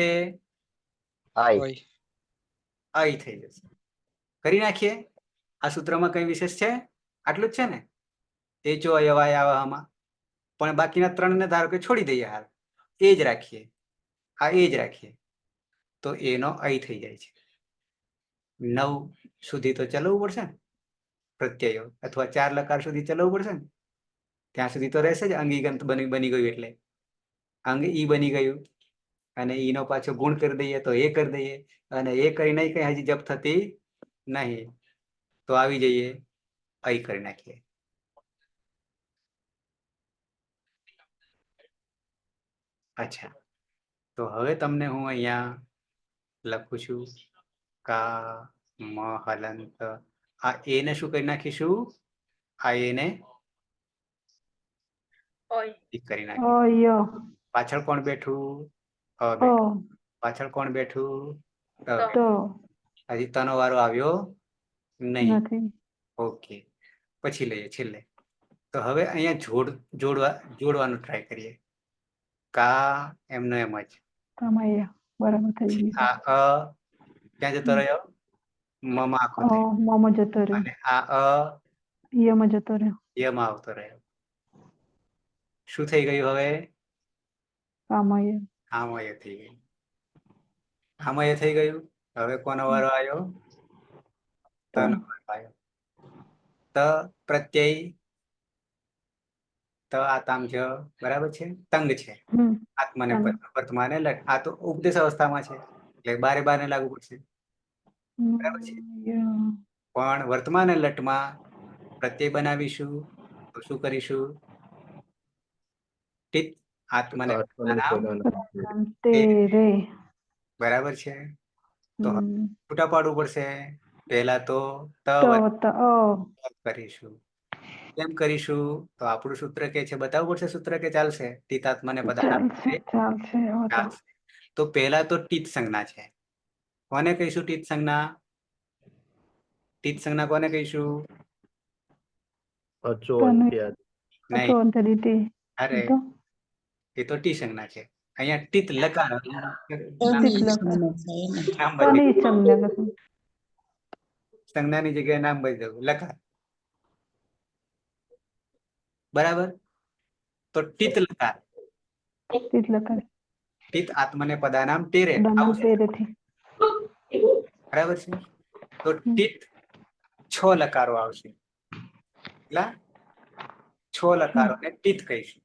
આઈ થઈ જશે. કરી નાખીએ. આ સૂત્રમાં કઈ વિશેષ છે? આટલું જ છે ને. એ જો અયવાયામાં પણ બાકીના 3 ને ધારો કે છોડી દઈએ, હાલ એ જ રાખીએ, આ એ જ રાખીએ. તો એનો આઈ થઈ જાય છે. 9 સુધી તો ચલાવવું પડશે ને પ્રત્યયો, અથવા 4 લકાર સુધી ચલાવવું પડશે ને. ત્યાં સુધી તો રહેશે જ અંગીગંત બની ગયું એટલે અંગ ઈ બની ગયું અને ઈનો પાછો ગુણ કરી દઈએ તો એ કરી દઈએ અને એ કરીને કઈ હજી જપ થતી નહીં તો આવી જઈએ અહીં કરી નાખીએ. અચ્છા, તો હવે તમને હું અહીંયા લખું છું કા મ હલંત. આ એને શું કરી નાખીશું? આ એને કરી નાખીશું. અય પાછળ કોણ બેઠું? અ અ બેઠું. પાછળ કોણ બેઠું? ત બેઠું. તો હજી તનો વારો આવ્યો નહીં. નથી. ઓકે, પછી લઈએ છેલ્લે. તો હવે અહીંયા જોડવાનું ટ્રાય કરીએ. કા એમનો એમ જ. તમાય બરાબર થઈ ગયું. આ અ ક્યાં જતો રહ્યો? મમાં આખો અ થયો. મમ જતો રહ્યો. અને આ અ યમાં જતો રહ્યો. યમાં આવતો રહ્યો. શું થઈ ગયું હવે? કામય આમય થઈ ગયું. આમય થઈ ગયું. હવે કોનો વારો આવ્યો? તનો વારો આવ્યો. ત પ્રત્યય ત આતામ જ બરાબર છે. તંગ છે. આત્માને વર્તમાને લટ. આ તો ઉપદેશ અવસ્થામાં છે એટલે બારે બારને લાગુ પડશે. બરાબર છે. પણ વર્તમાન લટમાં પ્રત્યય બનાવીશું તો શું કરીશું? ટિત આત્માને નામ. તેરે બરાબર છે. તો છૂટા પાડવું પડશે. પહેલા તો ત કરીશું. કેમ કરીશું? તો આપણું સૂત્ર કે છે બતાવવું પડશે. સૂત્ર કે ચાલશે? ટીતાત્માને બધા ચાલશે. તો પહેલા તો ટીત સંજ્ઞા છે. કોને કહીશું ટીત સંજ્ઞા? ટીત સંજ્ઞા કોને કહીશું? અચો નહીં, અરે એ તો ટી સંજ્ઞા છે. અહીંયા ટીત લકાર સંજ્ઞાની જગ્યાએ નામ બદલી દઉં, લકાર. બરાબર. તો ટીત લકાર. ટીત આત્મને પદાનામ તેરે. બરાબર છે. તો ટીત 6 લકારો આવશે. કેટલા? 6 લકારોને ટીત કહીશું.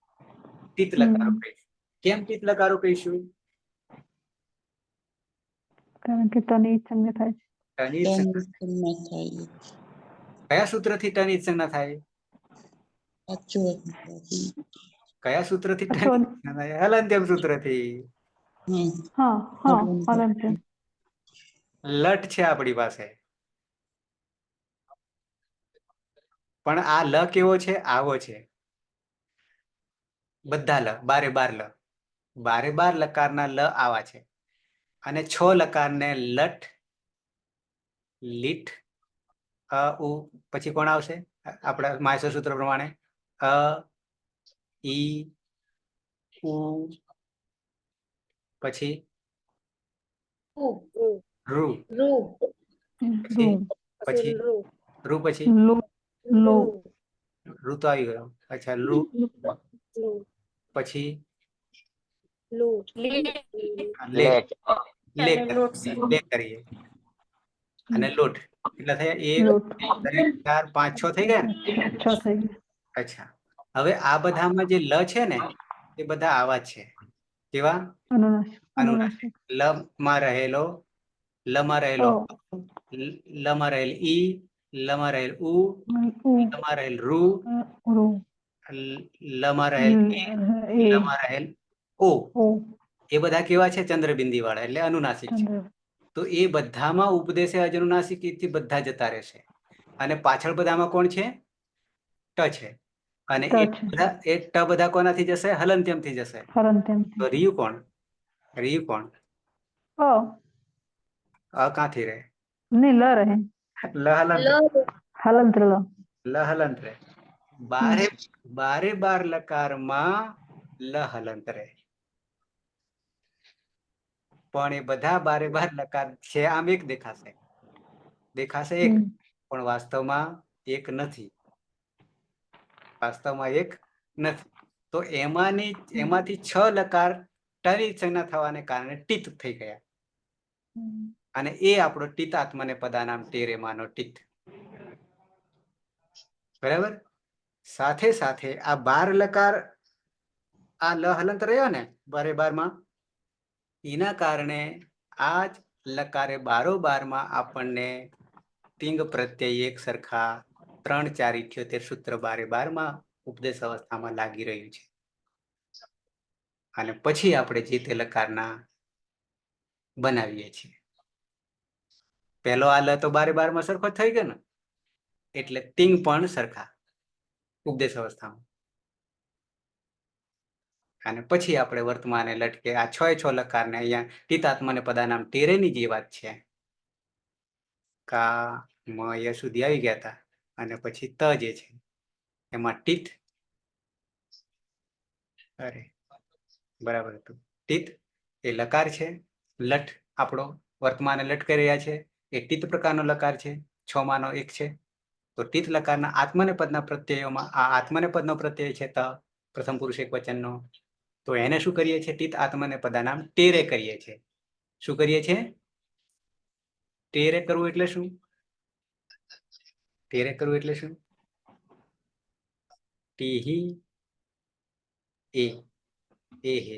ટીત લકારો કહીશું. કેમ ટીત લકારો કહીશું? કારણ કે તની સંજ્ઞા થાય છે. કયા સૂત્રથી તની સંજ્ઞા થાય? કયા સૂત્રથી તની સંજ્ઞા થાય? હલંત્યમ સૂત્રથી. લટ છે આપણી પાસે. પણ આ લ કેવો છે? આવો છે. બધા લ, બારે બાર લ. બારે બાર લકારના લ આવા છે. અને 6 લકારને લટ, લીટ, અ ઉ પછી કોણ આવશે? આપણા માયસર સૂત્ર પ્રમાણે અ ઈ ઉ પછી રૂ, પછી રૂ, પછી રૂ તો આવી ગયો. અચ્છા, રૂ પછી લે કરીએ અને લોટ. કેટલા થયા? 1 2 3 4 5 6 થઈ ગયા. અચ્છા, હવે આ બધામાં જે લ છે ને એ બધા આવા જ છે. કેવા? અનુનાસિક. લ માં રહેલો, લ માં રહેલો, લ માં રહેલ ઈ, લ માં રહેલ ઉ, લ માં રહેલ રૂ, લ માં રહેલ એ, લ માં રહેલ ઓ. એ બધા કેવા છે? ચંદ્રબિંદી વાળા, એટલે અનુનાસિક છે. તો એ બધામાં ઉપદેશે અજનુનાસિક થી બધા જતા રહેશે. અને પાછળ બધામાં કોણ છે? ટ છે. અને એ ટ બધા કોનાથી જશે? હલંત્યમ થી જશે. તો રિયુ કોણ? રિયુ કોણ? અ ક્યાંથી રહે? લ રહે. લ હલંત. લ હલંત રહે. બારે બાર લકારમાં લ હલંત રહે. પણ એ બધા બારે બાર લકાર છે. આમ એક દેખાશે એક, પણ વાસ્તવમાં એક નથી. વાસ્તવમાં એક નથી. તો એમાંથી 6 લકાર ટની સંજ્ઞા થવાને કારણે ટીત થઈ ગયા. અને એ આપણો ટીત આત્મને પદાનામ તેરે માનો ટીત. બરાબર. સાથે સાથે આ બાર લકાર આ લ હલંત રહ્યો ને બારે બારમાં, એના કારણે આ જ લકારે બારોબારમાં આપણને તિંગ પ્રત્યય એક સરખા 3, 4, 78 સૂત્ર બારે બારમાં ઉપદેશ અવસ્થામાં લાગી રહ્યું છે. અને પછી આપણે જે તે લકારના બનાવીએ છીએ. પહેલો આ લ તો બારે બારમાં સરખો થઈ ગયો ને, એટલે તિંગ પણ સરખા ઉપદેશ અવસ્થામાં. અને પછી આપણે વર્તમાને લટકે આ 6 લકારને અહીંયા તિતાત્મને પદાનામ ટેરેની જે વાત છે, કા મ ય સુધી આવી ગયા હતા, અને પછી ત જે છે એમાં ટીત, અરે બરાબર હતું, ટીત એ લકાર છે, લટ આપણો વર્તમાને લટ કરી રહ્યા છે એ ટીત પ્રકારનો લકાર છે, 6 માંનો એક છે. તો ટીત લકારના આત્મનેપદના પ્રત્યયોમાં આ આત્મનેપદનો પ્રત્યય છે ત, પ્રથમ પુરુષ એક વચનનો. તો એને શું કરીએ છીએ? ટીત આત્મનેપદાનામ ટેરે કરીએ છીએ. શું કરીએ છીએ? ટેરે કરવું એટલે શું? ટેરે કરવું એટલે શું? ટીહી એ હે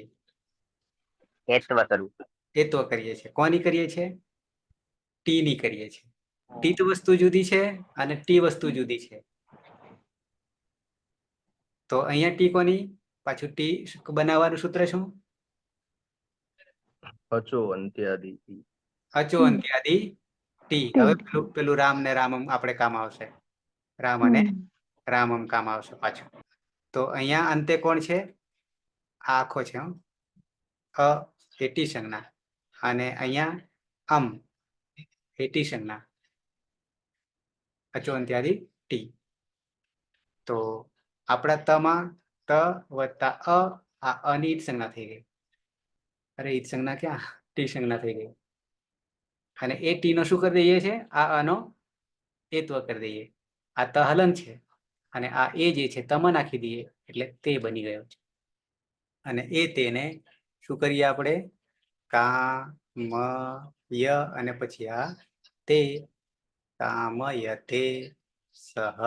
હેત્વ કરવું. એત્વ કરીએ છીએ. કોની કરીએ છીએ? ટી ની કરીએ છીએ. ટીત વસ્તુ જુદી છે અને ટી વસ્તુ જુદી છે. તો અહીંયા ટી કોની? પાછું ટી બનાવવાનું સૂત્ર શું? અચો અંત્યાદિ. અચો અંત્યાદિ ટી. હવે પેલું રામ ને રામમ આપણે કામ આવશે. રામ અને રામમ કામ આવશે પાછું. તો અહીંયા અંતે કોણ છે? આ આખો છે અ એ ટી સંજ્ઞા, અને અહીંયા અમ એ ટી સંજ્ઞા, અચો અંત્યાદિ ટી. તો આપણા તમાં ત વત્તા આ અની ઈટ સંજ્ઞા થઈ ગઈ. અરે ઈટ સંજ્ઞા ક્યાં? ટી સંજ્ઞા થઈ ગઈ. અને એ ટી નો શું કરી દઈએ છે? આ અનો એત્વ કરી દઈએ. આ ત હલન છે અને આ એ જે છે તમાં નાખી દઈએ એટલે તે બની ગયો છે. અને એ તેને શું કરીએ આપણે? કા મ ય અને પછી આ તે, કામયતે સહ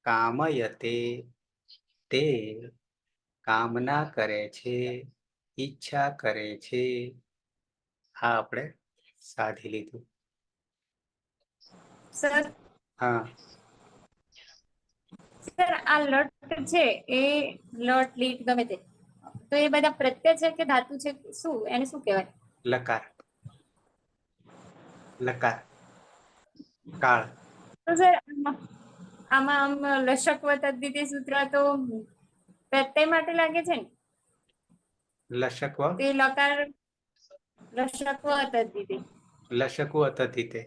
કામયતે તે, કામના કરે છે, ઈચ્છા કરે છે. હા, આપણે સાધી લીધું. સર હા, સર આ લટ છે એ લટ લીટ ગમે તે, તો એ બધા પ્રત્યય છે કે ધાતુ છે? શું એને શું કહેવાય? લકાર, લકાર, કાળ. તો સર આમાં આમ લશકવ તદ્ધિતિ સૂત્ર તો પ્રત્યય માટે લાગે છે ને? લશકવ, તો એ લકાર લશકવ તદ્ધિતિ. લશકુ અતધિતે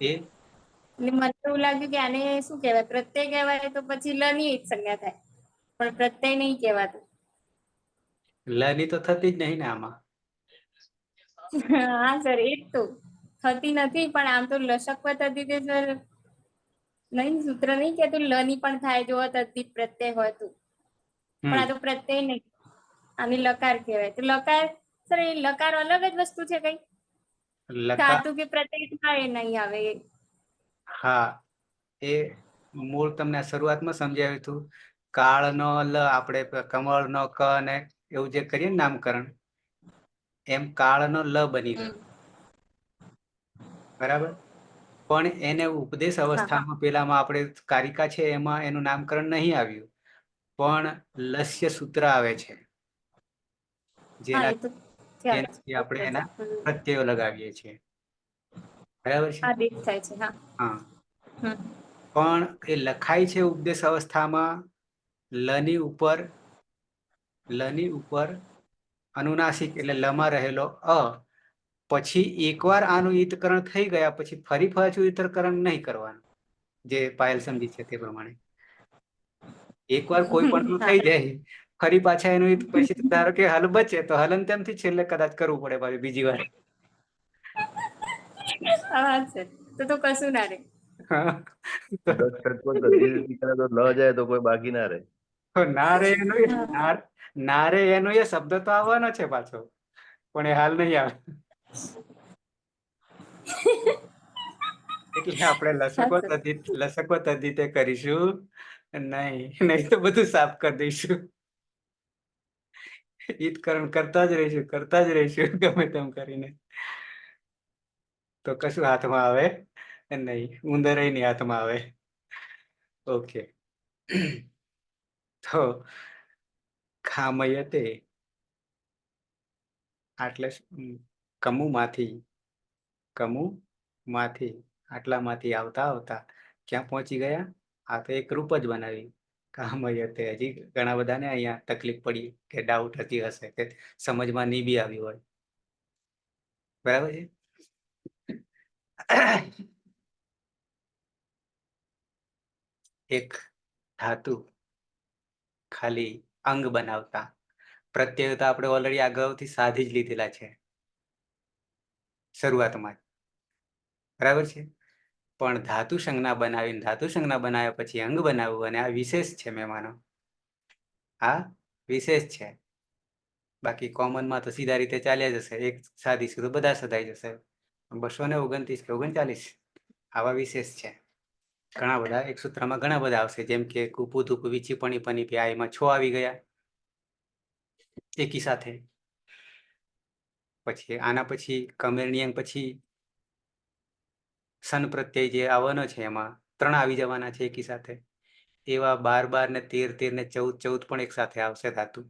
એ એટલે મને એવું લાગ્યું કે આને શું કહેવાય? પ્રત્યય કહેવાય તો પછી લ ની જ સંજ્ઞા થાય, પણ પ્રત્યય નહીં કહેવાતું. લની તો થતી જ નહીં ને આમાં. હા સર, એ જ તો થતી નથી, પણ આમ તો લશકવ તદ્ધિતિ સર નહીં, સૂત્ર નહીં કેતું લ ની પણ થાય જો તદ્ધિત પ્રત્યય હોય તો, પણ આ તો પ્રત્યય નહીં, આને લકાર કહેવાય. તો લકાર સર એ લકાર અલગ જ વસ્તુ છે કઈ? લકાર, ધાતુ કે પ્રત્યય થાય નહીં આવે. હા, એ મૂળ તમને શરૂઆતમાં સમજાવ્યું હતું. કાળનો લ આપણે કમળનો ક અને એવું જે કરીએ ને નામકરણ, એમ કાળનો લ બની ગયો. બરાબર? પણ એને ઉપદેશ અવસ્થામાં પેલામાં આપણે કારિકા છે એમાં એનું નામકરણ નહીં આવ્યું, પણ લસ્ય સૂત્ર આવે છે જેનાથી આપણે એના પ્રત્યયો લગાવીએ છીએ. બરાબર છે? આદેશ થાય છે. હા, પણ એ લખાય છે ઉપદેશ અવસ્થામાં લની ઉપર અનુનાસિક એટલે લમાં રહેલો અ, પછી એકવાર આનું ઈતકરણ થઈ ગયા પછી ફરી પાછું ઈતકરણ નહીં કરવાનું, જે પાયલ સમજી છે તે પ્રમાણે. એકવાર કોઈ પણ થઈ જાય ફરી પાછા એનું પછી ધારો કે હલ બચે તો હલન તેમથી છેલ્લે કદાચ કરવું પડે પાછું બીજી વાર. હા સર, તો કશું ના રે. 10 તત્વ તદ્ધિતિ કરે તો લ જાય તો કોઈ બાકી ના રહે. ના રે એનો એ શબ્દ તો આવવાનો છે પાછો, પણ એ હાલ નહીં આવે. એટલે આપણે લસકો તદ્ધિતે કરીશું નહીં તો બધું સાફ કરી દઈશું. ઈતકરણ કરતા જ રહીશું ગમે તેમ કરીને. તો કશું હાથમાં આવે નહીં, ઉંદર નહીં હાથમાં આવે. ઓકે. તો ખામયતે આટલે કમુમાંથી આટલામાંથી આવતા આવતા ક્યાં પહોંચી ગયા? આ તો એક રૂપ જ બનાવી કામયતે. હજી ઘણા બધાને અહીંયા તકલીફ પડી કે ડાઉટ હજી હશે કે સમજમાં નહીં બી આવ્યું હોય. બરાબર છે. એક ધાતુ ખાલી અંગ બનાવતા પ્રત્યય તો આપણે ઓલરેડી અગાઉથી સાધી જ લીધેલા છે શરૂઆતમાં જ. બરાબર છે. પણ ધાતુ સંજ્ઞા બનાવ્યા પછી અંગ બનાવવું, અને આ વિશેષ છે મહેમાનો, આ વિશેષ છે. બાકી કોમનમાં તો સીધા રીતે ચાલ્યા જશે. એક સાધીશું તો બધા સદાઈ જશે. 229 કે 39 આવા વિશેષ છે. ઘણા બધા એક સૂત્રમાં ઘણા બધા આવશે, જેમ કે કુપુ ધૂપ વિચી પણી પની પ્યા, એમાં 6 આવી ગયા એકી સાથે. પછી આના પછી કમેરની અંગ પછી સન પ્રત્યય જે આવવાનો છે એમાં 3 આવી જવાના છે એકી સાથે. એવા 12 ને 13 ને 14 પણ એક સાથે આવશે ધાતુ,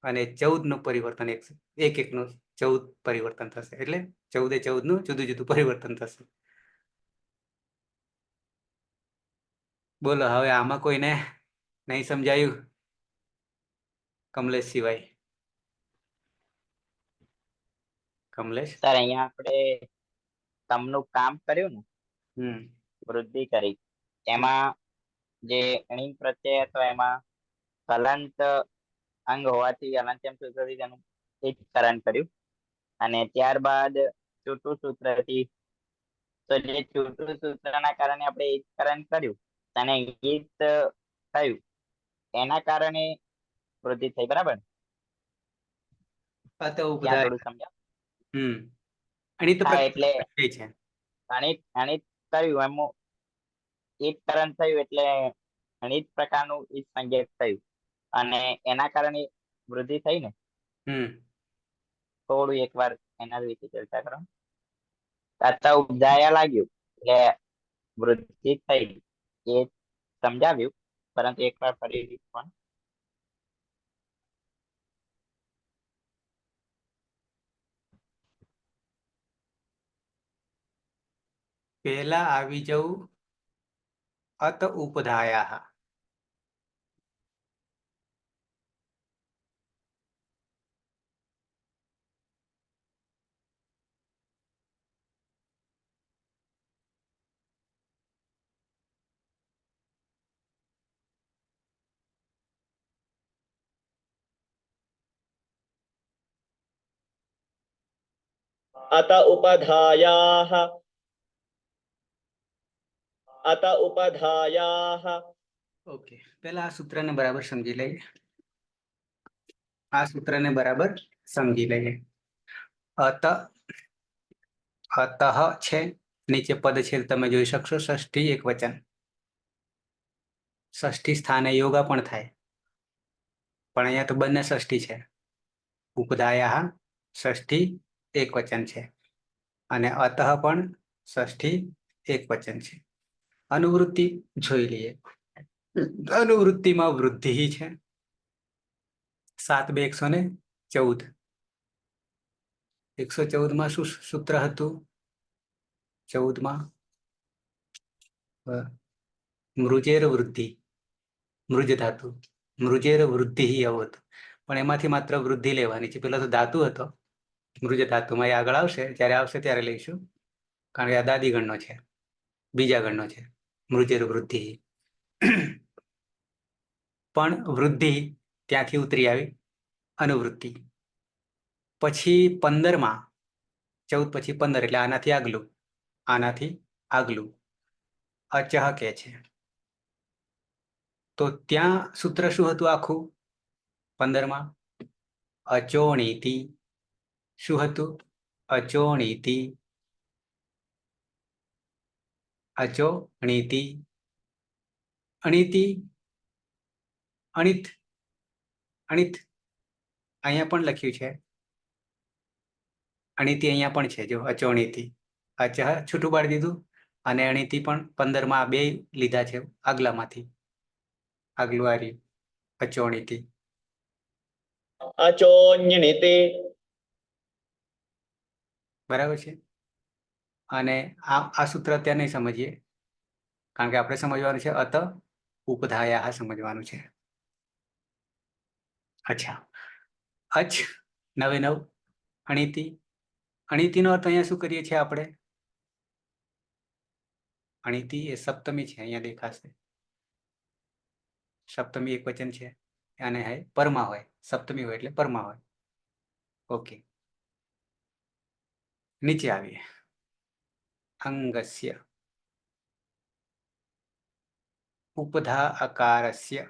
અને 14 નું પરિવર્તન એક નું 14 પરિવર્તન થશે. એટલે 14 નું જુદું જુદું પરિવર્તન થશે. બોલો હવે આમાં કોઈને નહીં સમજાયું? કમલેશ સિવાય. કમલેશ? સર અહીંયા આપણે તમનું કામ કર્યું ને, વૃદ્ધિ કરી, એમાં જે અણિંગ પ્રત્યય હતો એમાં હલંત અંગ હોવાથી હલંત્યમ સૂત્રથી તેનું એકીકરણ કર્યું, અને ત્યારબાદ ચૂંટુ સૂત્રથી, તો જે ચૂંટુ સૂત્રના કારણે આપણે એકીકરણ કર્યું અને ગીત થયું, એના કારણે વૃદ્ધિ થઈ. બરાબર? આ તો ત્યાં થોડું સમજાવ. અણિત હા, એટલે પ્રત્યય છે. અણિત કર્યું એમ એકીકરણ થયું, એટલે અણિત પ્રકારનું ઈજ સંજ્ઞક થયું, અને એના કારણે વૃદ્ધિ થઈ ને. થોડું એકવાર એના વિશે ચર્ચા કરો. કરતા ઉપજાયા લાગ્યું એટલે વૃદ્ધિ થઈ એ સમજાવ્યું, પરંતુ એકવાર ફરી પણ પહેલા આવી જવું અત ઉપધાયા. अत उपधायाः अत उपधायाः. ઓકે, પહેલા આ સૂત્રને બરાબર સમજી લઈએ. આ સૂત્રને બરાબર સમજી લઈએ. અત અતઃ છે, નીચે પદ છે તમે જોઈ શકશો, ષષ્ઠી એક વચન. ષષ્ઠી સ્થાને યોગા પણ થાય, પણ અહીંયા તો બંને ષષ્ઠી છે. ઉપધાયા ષષ્ઠી એક વચન છે, અને અતઃ પણ ષષ્ઠી એક વચન છે. અનુવૃત્તિ જોઈ લઈએ. અનુવૃત્તિમાં વૃદ્ધિ છે. 7 × 2 = 114. 114 માં શું સૂત્ર હતું? 14 માં મૃજેર વૃદ્ધિ, મૃજ ધાતુ, મૃજેર વૃદ્ધિ આવું હતું. પણ એમાંથી માત્ર વૃદ્ધિ લેવાની છે. પેલો તો ધાતુ હતો, મૃજ ધાતુમાં એ આગળ આવશે, જ્યારે આવશે ત્યારે લઈશું, કારણ કે આ દાદી ગણનો છે, બીજા ગણનો છે મૃજેર વૃદ્ધિ. પણ વૃદ્ધિ ત્યાંથી ઉતરી આવી અનુવૃત્તિ. પછી 15 માં 14 પછી 15 એટલે આનાથી આગલું, આનાથી આગલું અચહ કે છે. તો ત્યાં સૂત્ર શું હતું આખું? 15 માં અચોણીતિ. શું હતું? અચોણીતિ. અચો અણીતિ, અણીતિ, અણિત, અણિત અહીંયા પણ લખ્યું છે, અણીતિ અહીંયા પણ છે, જો અચો અણીતિ, અચહ છૂટું પાડી દીધું અને અણીતિ પણ 15માં બે લીધા છે આગલામાંથી, આગલું આ રહ્યું અચો અણીતિ. અચોન્યનિતિ, બરાબર છે. અને આ સૂત્ર અત્યારે નહીં સમજીએ, કારણ કે આપણે સમજવાનું છે અત ઉપધાયા સમજવાનું છે. અચ્છા, અચ્છ નવે નવ અણીતિ, અણીતિનો અર્થ અહીંયા શું કરીએ છીએ આપણે? અણીતિ એ સપ્તમી છે, અહીંયા દેખાશે સપ્તમી એક વચન છે, અને પરમાં હોય, સપ્તમી હોય એટલે પરમાં હોય. ઓકે, નીચે આવીએ. અંગસ્ય ઉપધા અકારસ્ય,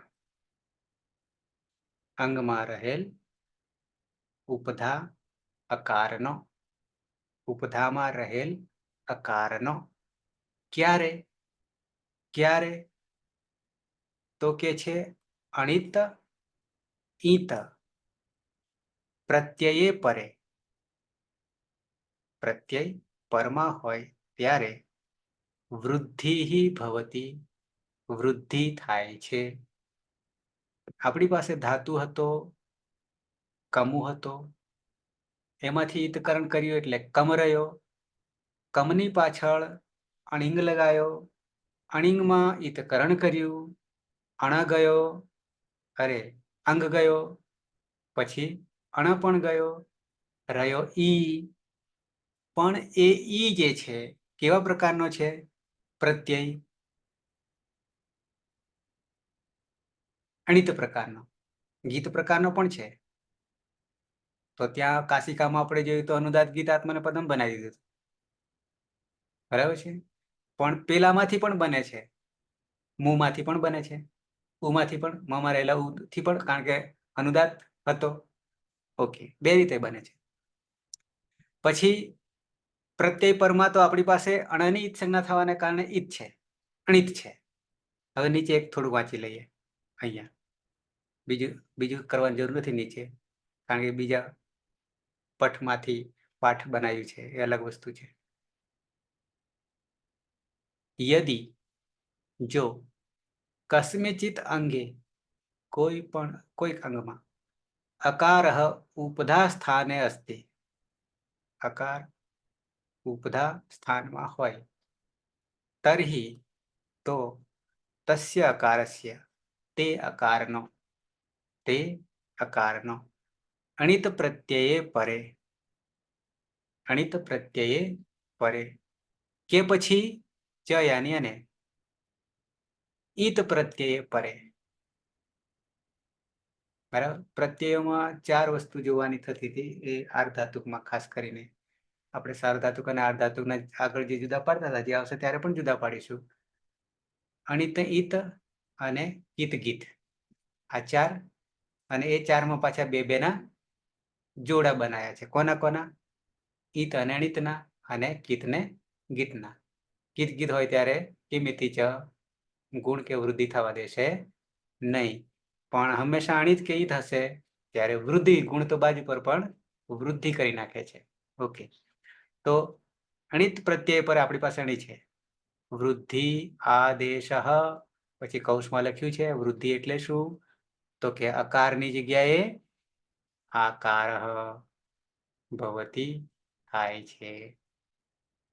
અંગમાં રહેલ ઉપધા અકારનો, ઉપધામાં રહેલ અકારનો ક્યારે ક્યારે તો કે છે અણિત ઈત પ્રત્યયે પરે, પ્રત્યય પરમાં હોય ત્યારે વૃદ્ધિ ભવતી, વૃદ્ધિ થાય છે. આપણી પાસે ધાતુ હતો, કમુ હતો, એમાંથી ઈતકરણ કર્યું એટલે કમ રહ્યો, કમની પાછળ અણિંગ લગાયો, અણિંગમાં ઈતકરણ કર્યું, અણ ગયો, અરે અંગ ગયો, પછી અણ પણ ગયો, રહ્યો ઈ. પણ એ ઈ જે છે કેવા પ્રકારનો છે? પ્રત્યય, અણિત પ્રકારનો. ગીત પ્રકારનો પણ છે, તો ત્યાં કાશિકામાં આપણે જોયું તો અનુદાત ગીત આત્મને પદમ બનાવી દીધું, બરાબર છે. પણ પેલામાંથી પણ બને છે, મુમાંથી પણ બને છે, ઉમાંથી પણ, મમાં રહેલા ઉથી પણ, કારણ કે અનુદાત હતો. ઓકે, બે રીતે બને છે. પછી પ્રત્યય પરમાં તો આપણી પાસે અણની ઈત સંજ્ઞા થવાને કારણે ઈત છે, અણિત છે. હવે નીચે એક થોડું વાંચી લઈએ. અહીંયા બીજું કરવાની જરૂર નથી નીચે, કારણ કે બીજા પઠમાંથી પાઠ બનાવ્યું છે એ અલગ વસ્તુ છે. યદિ જો કસ્મિચિત અંગે કોઈક અંગમાં અકાર ઉપધા સ્થાને અસ્તિ, અકાર ઉપધા સ્થાનમાં હોય, તર્હિ તો તસ્ય અકારસ્ય તે અકારનો અણિત પ્રત્યયે પરે, અણિત પ્રત્યયે પરે કે પછી ચ યાની અને ઈત પ્રત્યયે પરે. બરાબર, પ્રત્યયોમાં 4 વસ્તુ જોવાની થતી હતી, એ આર્ધાતુકમાં ખાસ કરીને. આપણે સાર્વધાતુક અને આર્ધાતુકના આગળ જે જુદા પાડતા હતા, જે આવશે ત્યારે પણ જુદા પાડીશું. અણિત ઈત અને ઈત ગીત, આ 4, અને એ 4માં પાછા બે ના જોડા બનાયા છે. કોના કોના? ઈત અને અણિતના, અને કીત ને ગીતના. કીત ગીત હોય ત્યારે કિમિતિ ચ ગુણ કે વૃદ્ધિ થવા દેશે નહીં, પણ હંમેશા અણિત કે ઈત હશે ત્યારે વૃદ્ધિ, ગુણ તો બાજુ પર પણ વૃદ્ધિ કરી નાખે છે. ઓકે, તો અણિત પ્રત્યય પર આપણી પાસે અણી છે. વૃદ્ધિ આદેશ, પછી કૌંસમાં લખ્યું છે વૃદ્ધિ એટલે શું? તો કે અકારની જગ્યાએ આકાર ભવતી થાય છે.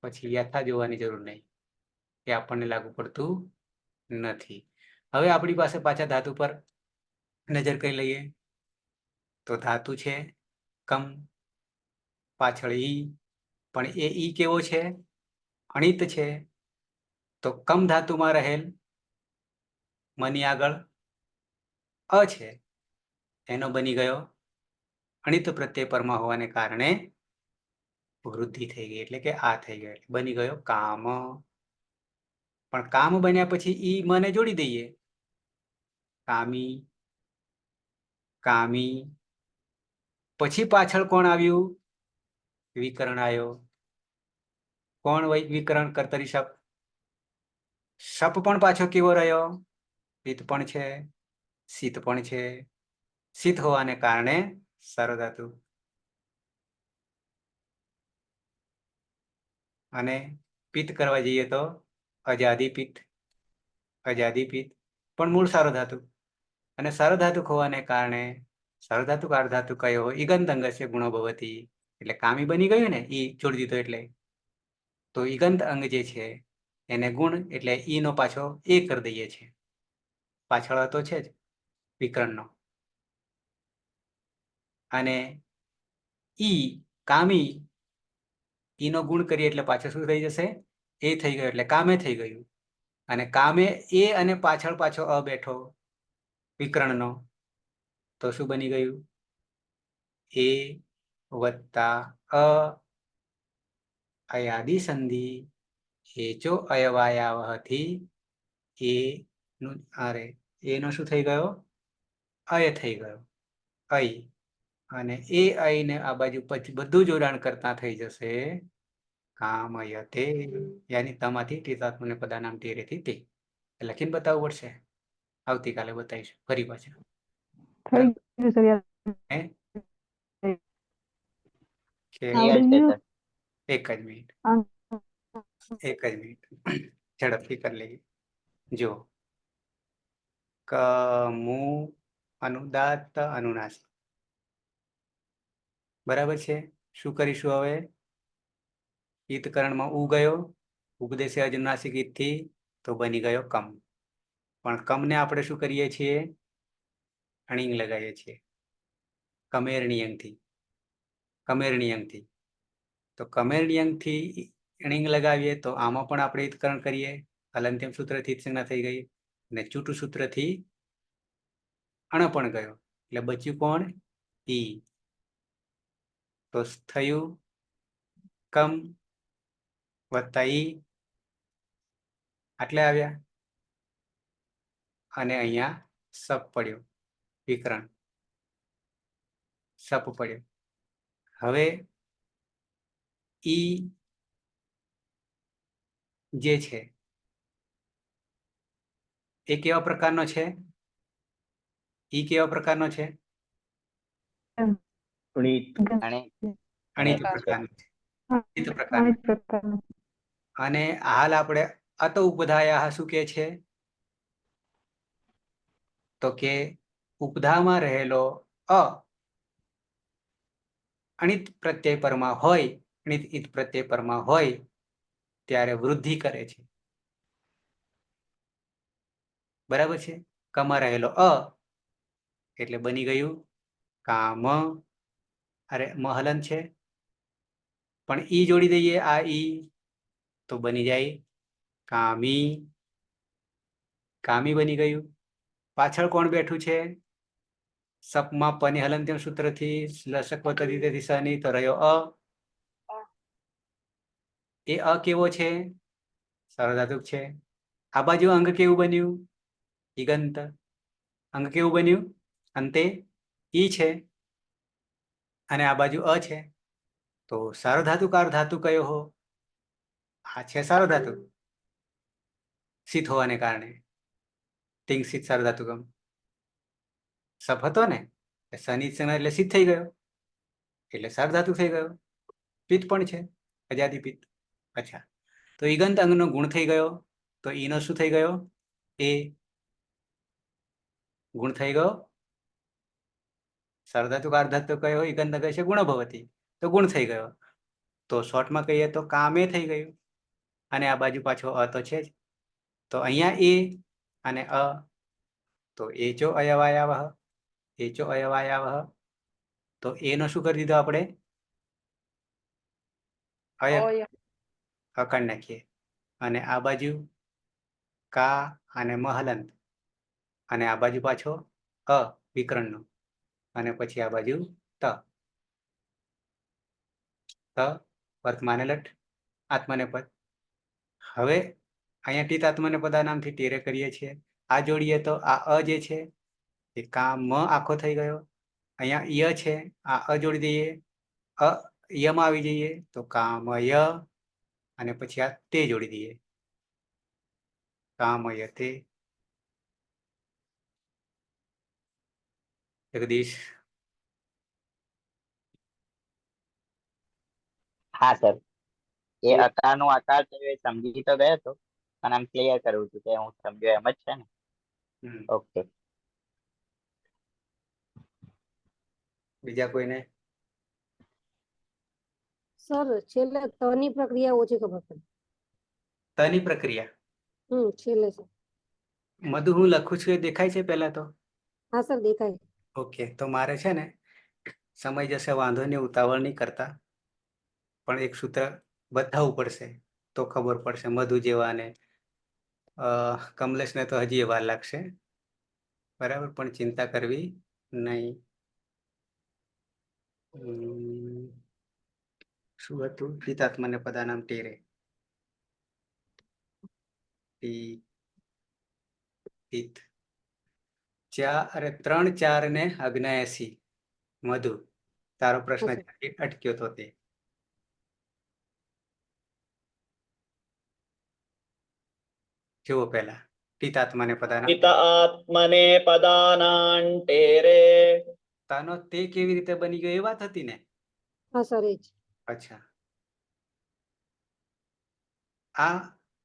પછી યથા જોવાની જરૂર નહીં, એ આપણને લાગુ પડતું નથી. હવે આપણી પાસે પાછા ધાતુ પર નજર કરી લઈએ. તો ધાતુ છે કમ, પાછળ ઈ, પણ એ ઈ કેવો છે? અણિત છે. તો કમ ધાતુમાં રહેલ મની આગળ અ છે, એનો બની ગયો અણિત પ્રત્યય પરમાં હોવાને કારણે વૃદ્ધિ થઈ ગઈ, એટલે કે આ થઈ ગયો, બની ગયો કામ. પણ કામ બન્યા પછી ઈ મને જોડી દઈએ, કામી, કામી. પછી પાછળ કોણ આવ્યું? વિકરણ આવ્યો. કોણ વિકરણ કર્તરી શબ્દ? સપ પણ પાછો કેવો રહ્યો? પિત્ત પણ છે, શીત પણ છે. શીત હોવાને કારણે સાર્વધાતુ. અને પિત્ત કરવા જઈએ તો અજાદી પિત્ત. અજાદી પિત્ત પણ મૂળ સાર્વધાતુ. અને સાર્વધાતુક હોવાને કારણે સાર્વધાતુક અર્ધાતુ કયો હોય? ઈગંત અંગસ્ય ગુણો ભવતી. એટલે કામી બની ગયું ને, ઈ છોડી દીધો એટલે. તો ઈગંત અંગ જે છે એને ગુણ એટલે ઈ નો પાછો એ કરી દઈએ છે. પાછળ તો છે જ વિકરણનો. અને ઈ કામી ઈનો ગુણ કરીએ એટલે પાછળ શું થઈ જશે? એ થઈ ગયો એટલે કામે થઈ ગયું. અને કામે એ અને પાછળ પાછો અ બેઠો વિકરણનો, તો શું બની ગયું? એ વત્તા અ અયાદી સંધિ હેચો અયવાયાવહથી એ નું અરે એનો શું થઈ ગયો? અય થઈ ગયો. અય. અને એ અય ને આ બાજુ પછી બધું જોડાણ કરતા થઈ જશે કામયતે. યાની તમાથી તીતાત્મને પદાનામ તેરેથી તે. લખીને બતાવવું પડશે. આવતીકાલે બતાવીશું ફરી પાછા. થઈ ગયું સર યાર. હે? કે ક્લિયર આવડી છે ગયું. સર. એક જ મિનિટ, આમ એક જ મિનિટ. ઝડપથી કરી લઈએ. જો ક મુ અનુદાત્ત અનુનાસિક. બરાબર છે. શું કરીશું હવે? ઈતકરણમાં ઉ ગયો, ઉપદેશે અજનુનાસિક ઈતથી, તો બની ગયો કમ. પણ કમને આપણે શું કરીએ છીએ? અણિંગ લગાવીએ છીએ. કમેરણી અંગથી. કમેરણી અંગથી. તો કમેરણી અંગથી અણિંગ લગાવીએ તો આમાં પણ આપણે ઈતકરણ કરીએ. હલંત્યમ સૂત્રથી સંજ્ઞા થઈ ગઈ. અને ચૂટુ સૂત્રથી અણ પણ ગયો. એટલે બચ્યું કોણ? ઈ. તો થયું કમ વત્તા ઈ. આટલે આવ્યા. અને અહીંયા સપ પડ્યો વિકરણ. સપ પડ્યો. હવે ઈ જે છે એ કેવા પ્રકારનો છે? ઈ કેવા પ્રકારનો છે? પુણીત. અને અણિત પ્રકારનો છે. અણિત પ્રકારનો. અનેક પ્રકારનું. અને હાલ આપણે અત ઉપધાયા શું કે છે? તો કે ઉપધામાં રહેલો અ અણિત પ્રત્યય પરમાં હોય, અણિત ઈત પ્રત્યય પરમાં હોય ત્યારે વૃદ્ધિ કરે છે. બરાબર છે. કમાં રહેલો અ એટલે બની ગયું કામ. અરે મહલન છે પણ ઈ જોડી દઈએ, આ ઈ, તો બની જાય કામી. કામી બની ગયું. પાછળ કોણ બેઠું છે? સપમાં પની હલંત્યમ સૂત્રથી લસક વતરીથી સની તો રહ્યો અ. એ અ કેવો છે? સાર્વધાતુક છે. આ બાજુ અંગ કેવું બન્યું? ઈગંત. અંગ કેવું બન્યું? અંતે ઈ છે અને આ બાજુ અ છે. તો સાર્વધાતુક અર્ધાતુ કયો હો? આ છે સાર્વધાતુક. શીત હોવાને કારણે તિંગ શીત સાર્વધાતુકમ. સપ હતો ને શનિ એટલે શીત થઈ ગયો એટલે સાર્વધાતુક થઈ ગયો. પિત્ત પણ છે, અજાદી પિત્ત. અચ્છા, તો ઈગંત અંગનો ગુણ થઈ ગયો. તો ઈનો શું થઈ ગયો? એ ગુણ થઈ ગયો. સાર્વધાતુક અર્ધાતુ કયો? ઈગંત અંગ છે ગુણો ભવતી. તો ગુણ થઈ ગયો. તો શોર્ટમાં કહીએ તો કામે થઈ ગયું. અને આ બાજુ પાછો અ તો છે જ. તો અહીંયા એ અને અ, તો એચો અયવાયાવહ. એચો અયવાયાવહ. તો એનો શું કરી દીધો આપણે? અકાળ નાખીએ. અને આ બાજુ કા અને મહલંત. અને આ બાજુ પાછો અ વિકરણનો. અને પછી આ બાજુ ત. ત વર્તમાને લટ આત્મને પદ. હવે અહીંયા ટીત આત્મને પદા નામથી ટેરે કરીએ છીએ. આ જોડીએ તો આ અ જે છે એ કામ આખો થઈ ગયો. અહીંયા ય છે, આ અ જોડી દઈએ, અ યમાં આવી જઈએ તો કામય. અને પછી આ તે જોડી દઈએ. કામયતે. જગદીશ. હા સર, એ અકારનો આકાર છે એ સમજી તો ગયો હતો, પણ આમ ક્લિયર કરવું છું કે હું સમજ્યો એમ જ છે ને. હમ. ઓકે. બીજા કોઈને? સર છેલ્લે તની પ્રક્રિયા ઓછી ખબર પડી. તની પ્રક્રિયા. છેલ્લે સર. મધુ હું લખું છું એ દેખાય છે પહેલા તો? હા સર દેખાય. ઓકે, તો મારે છે ને સમય જશે, વાંધો નહીં, ઉતાવળ નહીં કરતા, પણ એક સૂત્ર બતાવવું પડશે તો ખબર પડશે. મધુ જેવાને કમલેશને તો હજી વાર લાગશે, બરાબર, પણ ચિંતા કરવી નહીં. શું હતું? પિતાત્મને પદાનામ ટેરે. પિત. 3, 4 ને 79. મધુ, તારો પ્રશ્ન હા, સર. અટક્યો તો તે જુઓ પહેલા. પિતાત્માને પદાનામ. પિત આત્મને પદાનાંટેરે. તાનો તે કેવી રીતે બની ગયો એ વાત હતી ને? હા સર એ જ. અચ્છા, આ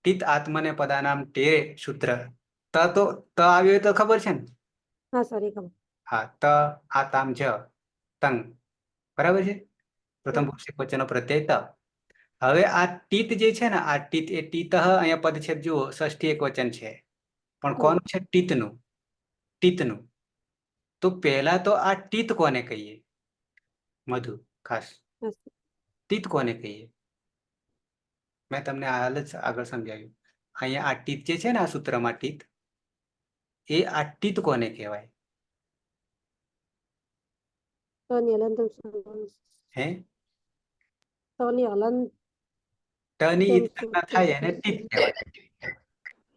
પિત આત્મને પદાનામ ટેરે સૂત્ર. તો આવ્યો તો ખબર છે ને? હા સર એ ખબર. હા, ત આતામ જ તંગ, બરાબર છે. પ્રથમ પુરુષ એકવચનનો પ્રત્યય ત. હવે આ ટીત જે છે ને, આ ટીત એ ટીત, અહીંયા પદછેદ જુઓ, ષષ્ઠી એકવચન છે, પણ કોનું છે? ટીતનું. ટીતનું. તો પહેલા તો આ ટીત કોને કહીએ? મધુ, ખાસ ટીત કોને કહીએ? મેં તમને હાલ જ આગળ સમજાવ્યું. અહીંયા આ ટીત જે છે ને, આ સૂત્રમાં ટીત, એ આ ટીત કોને કહેવાય? તની હલન હે? તની હલન ટની ઈચ્છા થાય એને ટીત કહેવાય.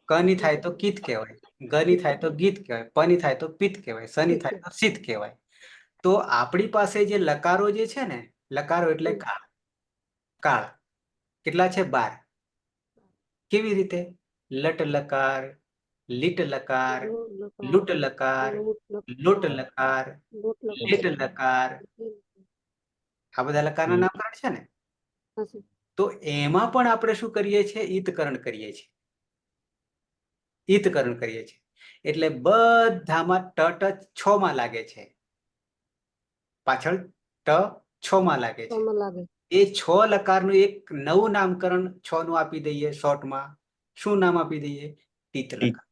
કની થાય તો કીત કહેવાય, ગની થાય તો ગીત કહેવાય, પની થાય તો પિત કહેવાય, સની થાય તો સિત કહેવાય. તો આપણી પાસે જે લકારો જે છે ને, લકારો એટલે કાળ. કાળ કેટલા છે? 12. કેવી રીતે? લટ લકાર, લીટ લકાર, લુટ લકાર, લોટ લકાર, લીટ લકાર, આ બધા લકારના નામકરણ છે ને. તો એમાં પણ આપણે શું કરીએ છીએ? ઈતકરણ કરીએ છીએ. ઈતકરણ કરીએ છીએ એટલે બધામાં ટ 6 માં લાગે છે, પાછળ ટ 6 માં લાગે છે. એ 6 લકારનું એક નવું નામકરણ 6 નું આપી દઈએ શોર્ટમાં. શું નામ આપી દઈએ? ટીત લકાર.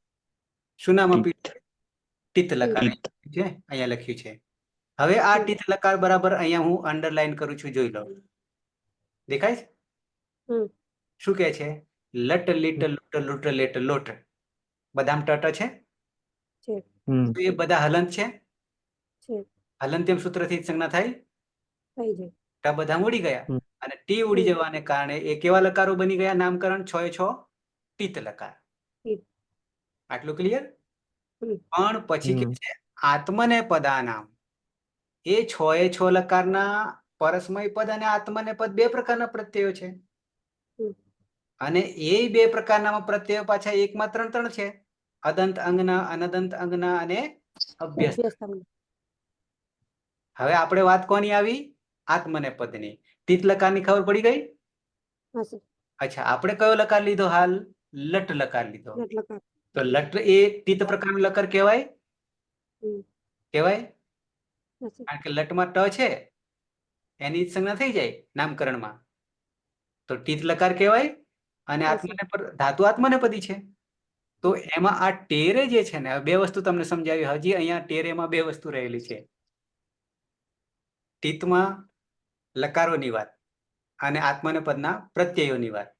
શું નામ આપી દઈએ? ટીત લકાર. અહીંયા લખ્યું છે. હવે આ ટીત લકાર બરાબર અહીંયા હું અંડરલાઈન કરું છું, જોઈ લો. દેખાય છે? શું કે છે? લટ લીટ લુટ લુટ લેટ લોટ. બધામાં ટ છે. તો એ બધા હલંત છે. હલંત્યમ સૂત્રથી સંજ્ઞા થાય. ટ બધા ઉડી ગયા અને ટી ઉડી જવાને કારણે એ કેવા લકારો બની ગયા? નામકરણ 6 એ 6 ટીત લકાર. આટલું ક્લિયર? પણ પછી કે છે આત્મને પદાનામ. એ 6 એ 6 લકારના પરસ્મય પદ અને આત્મને પદ 2 પ્રકારના પ્રત્યયો છે. અને એ 2 પ્રકારના પ્રત્યયો પાછા એકમાં 3 છે. અદંત અંગના, અનદંત અંગના અને અભ્યસ્ત. હવે આપણે વાત કોની આવી? આત્મને પદની. તીત લકારની ખબર પડી ગઈ? અચ્છા, આપણે કયો લકાર લીધો? હાલ લટ લકાર લીધો. તો લટ એ તીત પ્રકારનો લકાર કહેવાય? કહેવાય? કારણ કે લટમાં ટ છે, એની સંજ્ઞા થઈ જાય નામકરણમાં, તો ટીત લકાર કહેવાય. અને આત્મને ધાતુ આત્મને પદી છે. તો એમાં આ ટેરે જે છે ને, 2 વસ્તુ તમને સમજાવી. હજી અહીંયા ટેરેમાં 2 વસ્તુ રહેલી છે. ટીતમાં લકારોની વાત અને આત્મને પદના પ્રત્યયોની વાત.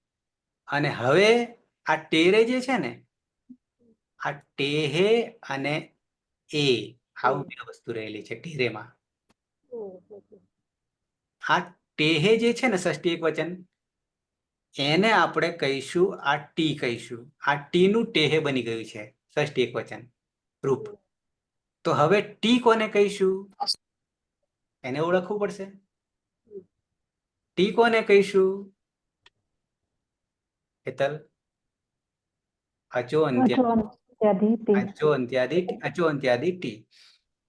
અને હવે આ ટેરે જે છે ને, આ ટેહે અને એ, આવું 2 વસ્તુ રહેલી છે ટેરેમાં. આ ટેહે જે છે ને, ષષ્ઠી એકવચન, એને આપણે કહીશું આ ટી કહીશું. આ ટી નું ટેહે બની ગયું છે ષષ્ઠી એકવચન રૂપ. તો હવે ટી કોને કહીશું? એને ઓળખવું પડશે. ટી કોને કહીશું? હેતલ, અચો અંત્યાદિ અચો અંત્યાદિ ટી. અચો અંત્યાદિ ટી.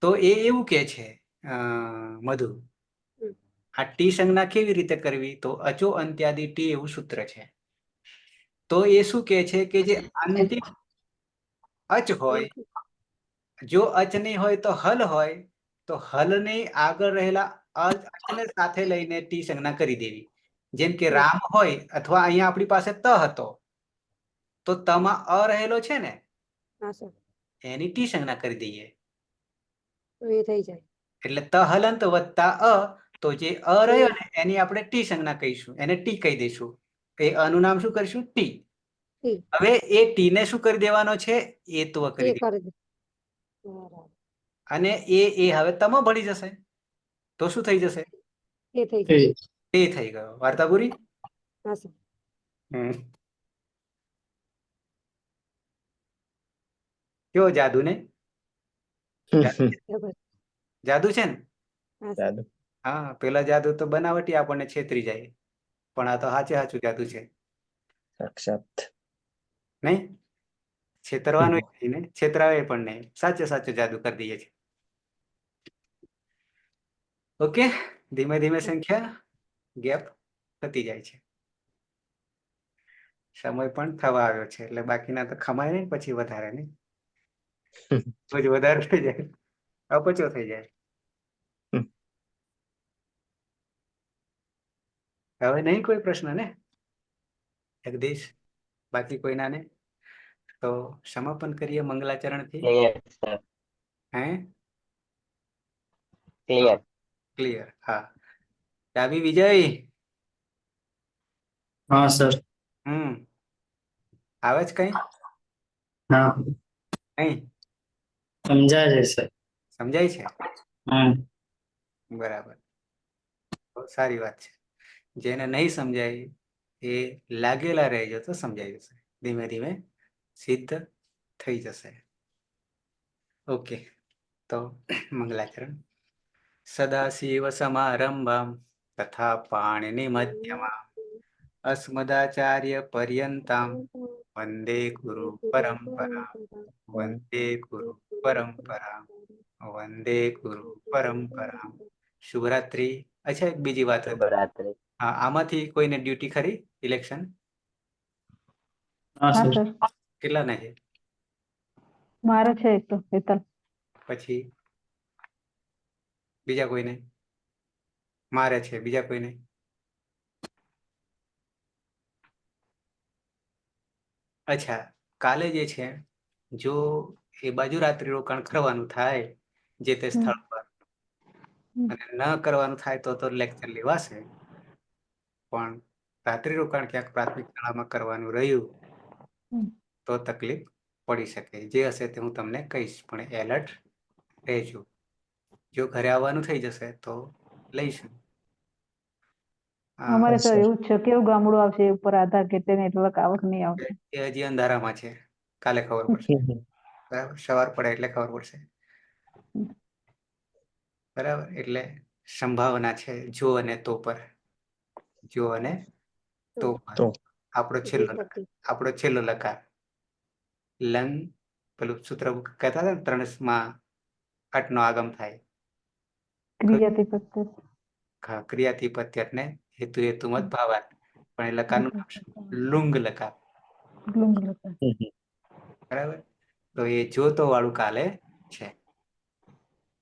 તો એ એવું કે છે મધુ, આ ટી સંજ્ઞા કેવી રીતે કરવી? તો અચો અંત્યાદિ ટી એવું સૂત્ર છે. તો એ શું કે છે કે જે અંતિમ અચ હોય, જો અચ નહીં હોય તો હલ હોય, તો હલની આગળ રહેલા અચને સાથે લઈને ટી સંજ્ઞા કરી દેવી. જેમ કે રામ હોય અથવા અહીંયા આપણી પાસે ત હતો, તો તમાં અ રહેલો છે ને, હા સર, એની ટી સંજ્ઞા કરી દઈએ. તો એ થઈ જાય. એટલે ત હલંત વત્તા અ, તો જે અ રહ્યો ને એની આપણે ટી સંજ્ઞા કહીશું, એને ટી કહી દઈશું. એ અનું નામ શું કરીશું? ટી. ટી. હવે એ ટી ને શું કરી દેવાનો છે? એત્વ કરી એ દે. કરી દે. બરાબર. અને એ હવે તમ ભળી જશે, તો શું થઈ જશે? એ થઈ જાય. એ થઈ ગયો. વાર્તા પૂરી. હા સર. કેવો જાદુ ને? બરાબર. જાદુ છે ને? હા સર. જાદુ. હા, પેલા જાદુ તો બનાવટી આપણને છેતરી જાય, પણ આ તો સાચે સાચું જાદુ છે, સાક્ષાત. નહીં? છેતરવાનું નહીં ને, છેતરાવે પણ નહીં, સાચે સાચું જાદુ કરી દઈએ છીએ. ઓકે, ધીમે ધીમે સંખ્યા ગેપ થતી જાય છે. સમય પણ થવા આવ્યો છે, એટલે બાકીના તો ખમાય નહીં, પછી વધારે નહીં, પછી વધારે થઈ જાય, અપચો થઈ જાય. હવે નહીં કોઈ પ્રશ્ન ને જગદીશ? બાકી કોઈના ને? તો સમાપન કરીએ મંગલાચરણથી. ક્લિયર સર, હે? ક્લિયર. ક્લિયર. હા, ડાબી વિજય. હા સર. આવે જ કઈ? હા, કઈ સમજાય છે સર. સમજાય છે? હમ. બરાબર, બહુ સારી વાત છે. જેને નહીં સમજાય એ લાગેલા રહેજો તો સમજાઈ જશે, ધીમે ધીમે સિદ્ધ થઈ જશે. ઓકે, તો મંગલાચરણ. સદાશિવ સમારંભમ તથા પાણિનિ મધ્યમા અસ્મદાચાર્ય પર્યંતમ વંદે ગુરુ પરંપરા. વંદે ગુરુ પરંપરા. વંદે ગુરુ પરંપરા. શુભરાત્રી. અચ્છા, એક બીજી વાત હતી. શુભરાત્રી. હા, આમાંથી કોઈને ડ્યુટી ખરી ઇલેક્શન? હા હા સર. સર, કેટલા ને છે? મારે છે એક તો હેતલ. પછી બીજા કોઈને? મારે છે, બીજા કોઈને? અચ્છા, કાલે જે છે, જો એ બાજુ રાત્રિ રોકાણ કરવાનું થાય જે તે સ્થળ પર, અને ન કરવાનું થાય તો લેક્ચર લેવાશે, પણ રાત્રિ રોકાણ ક્યાંક પ્રાથમિક શાળામાં કરવાનું રહ્યું તો તકલીફ પડી શકે. જે હશે તે હું તમને કહીશ, પણ એલર્ટ રહેજો. જો ઘરે આવવાનું થઈ જશે તો લઈશું. અમારે સર એવું જ છે, કેવું ગામડું આવશે એ ઉપર આધાર કે નેટવર્ક આવક નહીં આવશે. એ હજી અંધારામાં છે, કાલે ખબર પડશે. બરાબર, સવાર પડે એટલે ખબર પડશે. બરાબર, એટલે સંભાવના છે જો અને તો પર. જો અને તો પર. તો. આપણો છેલ્લો લકાર લંગ, પેલું સૂત્ર કહેતા હતા ને 3 8 નો આગમ થાય. ક્રિયાથી પ્રત્યય. હા, ક્રિયાથી પ્રત્યય ને હેતુ હેતુમત ભાવાર્થ. પણ એ લકારનું નામ શું? લુંગ લકાર. બરાબર, તો એ જોતો વાળું કાલે છે,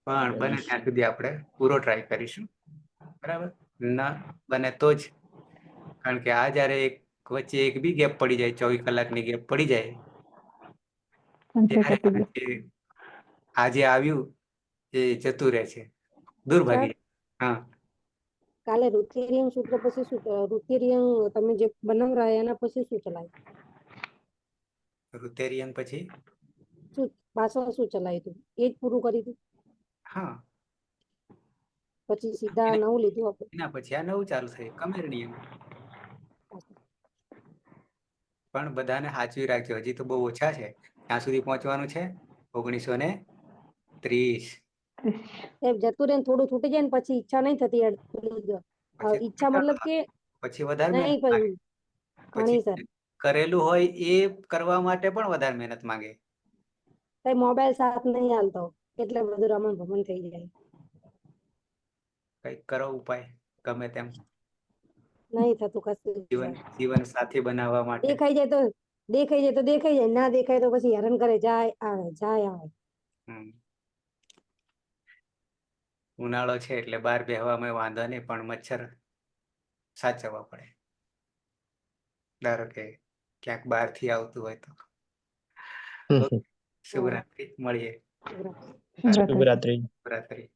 પણ બને ત્યાં સુધી આપણે પૂરો ટ્રાય કરીશું. બરાબર, ના બને તો જ, કારણ કે આ જયારે એક વચ્ચે એક બી ગેપ પડી જાય, 24 કલાકની ગેપ પડી જાય, ત્યારે આજે આવ્યું એ જતું રહે છે, દુર્ભાગ્ય. હા, કાલે રુથિરિયન સૂત્ર પછી શું રુથિરિયન તમે જે બનાવરા એના પછી શું ચલાય? રુથેરિયન પછી શું પાછળ શું ચલાય હતું? એ જ પૂરું કરી દીધું? હા, પછી સીધા નવું લીધું આપણે? એના પછી આ નવું ચાલુ થયું, કમેર નિયમ. પણ બધાને સાચવી રાખજો, હજી તો બહુ ઓછા છે. ત્યાં સુધી પહોંચવાનું છે 1930. જતું રહે થોડું છૂટી જાય ને પછી ઈચ્છા નહીં થતી. ઈચ્છા મતલબ કે પછી વધારે નહીં મહેનત લાગે. ઘણી સર કરેલું હોય એ કરવા માટે પણ વધારે મહેનત માંગે. કઈ મોબાઈલ સાથ નહીં હાલતો એટલે બધું રમણ ભમણ થઈ જાય. કઈક કરો ઉપાય ગમે તેમ નહીં થતું કશું જ. જીવન સાથી બનાવવા માટે. દેખાઈ જાય તો દેખાઈ જાય, ના દેખાય તો પછી હેરાન કરે, જાય આવે. હમ. ઉનાળો છે એટલે બહાર બેહવામાં વાંધો નહીં, પણ મચ્છર સાચવવા પડે. ધારો કે ક્યાંક બહારથી આવતું હોય તો. શુભરાત્રી, મળીએ. શુભરાત્રી. શુભરાત્રી. શુભરાત્રી.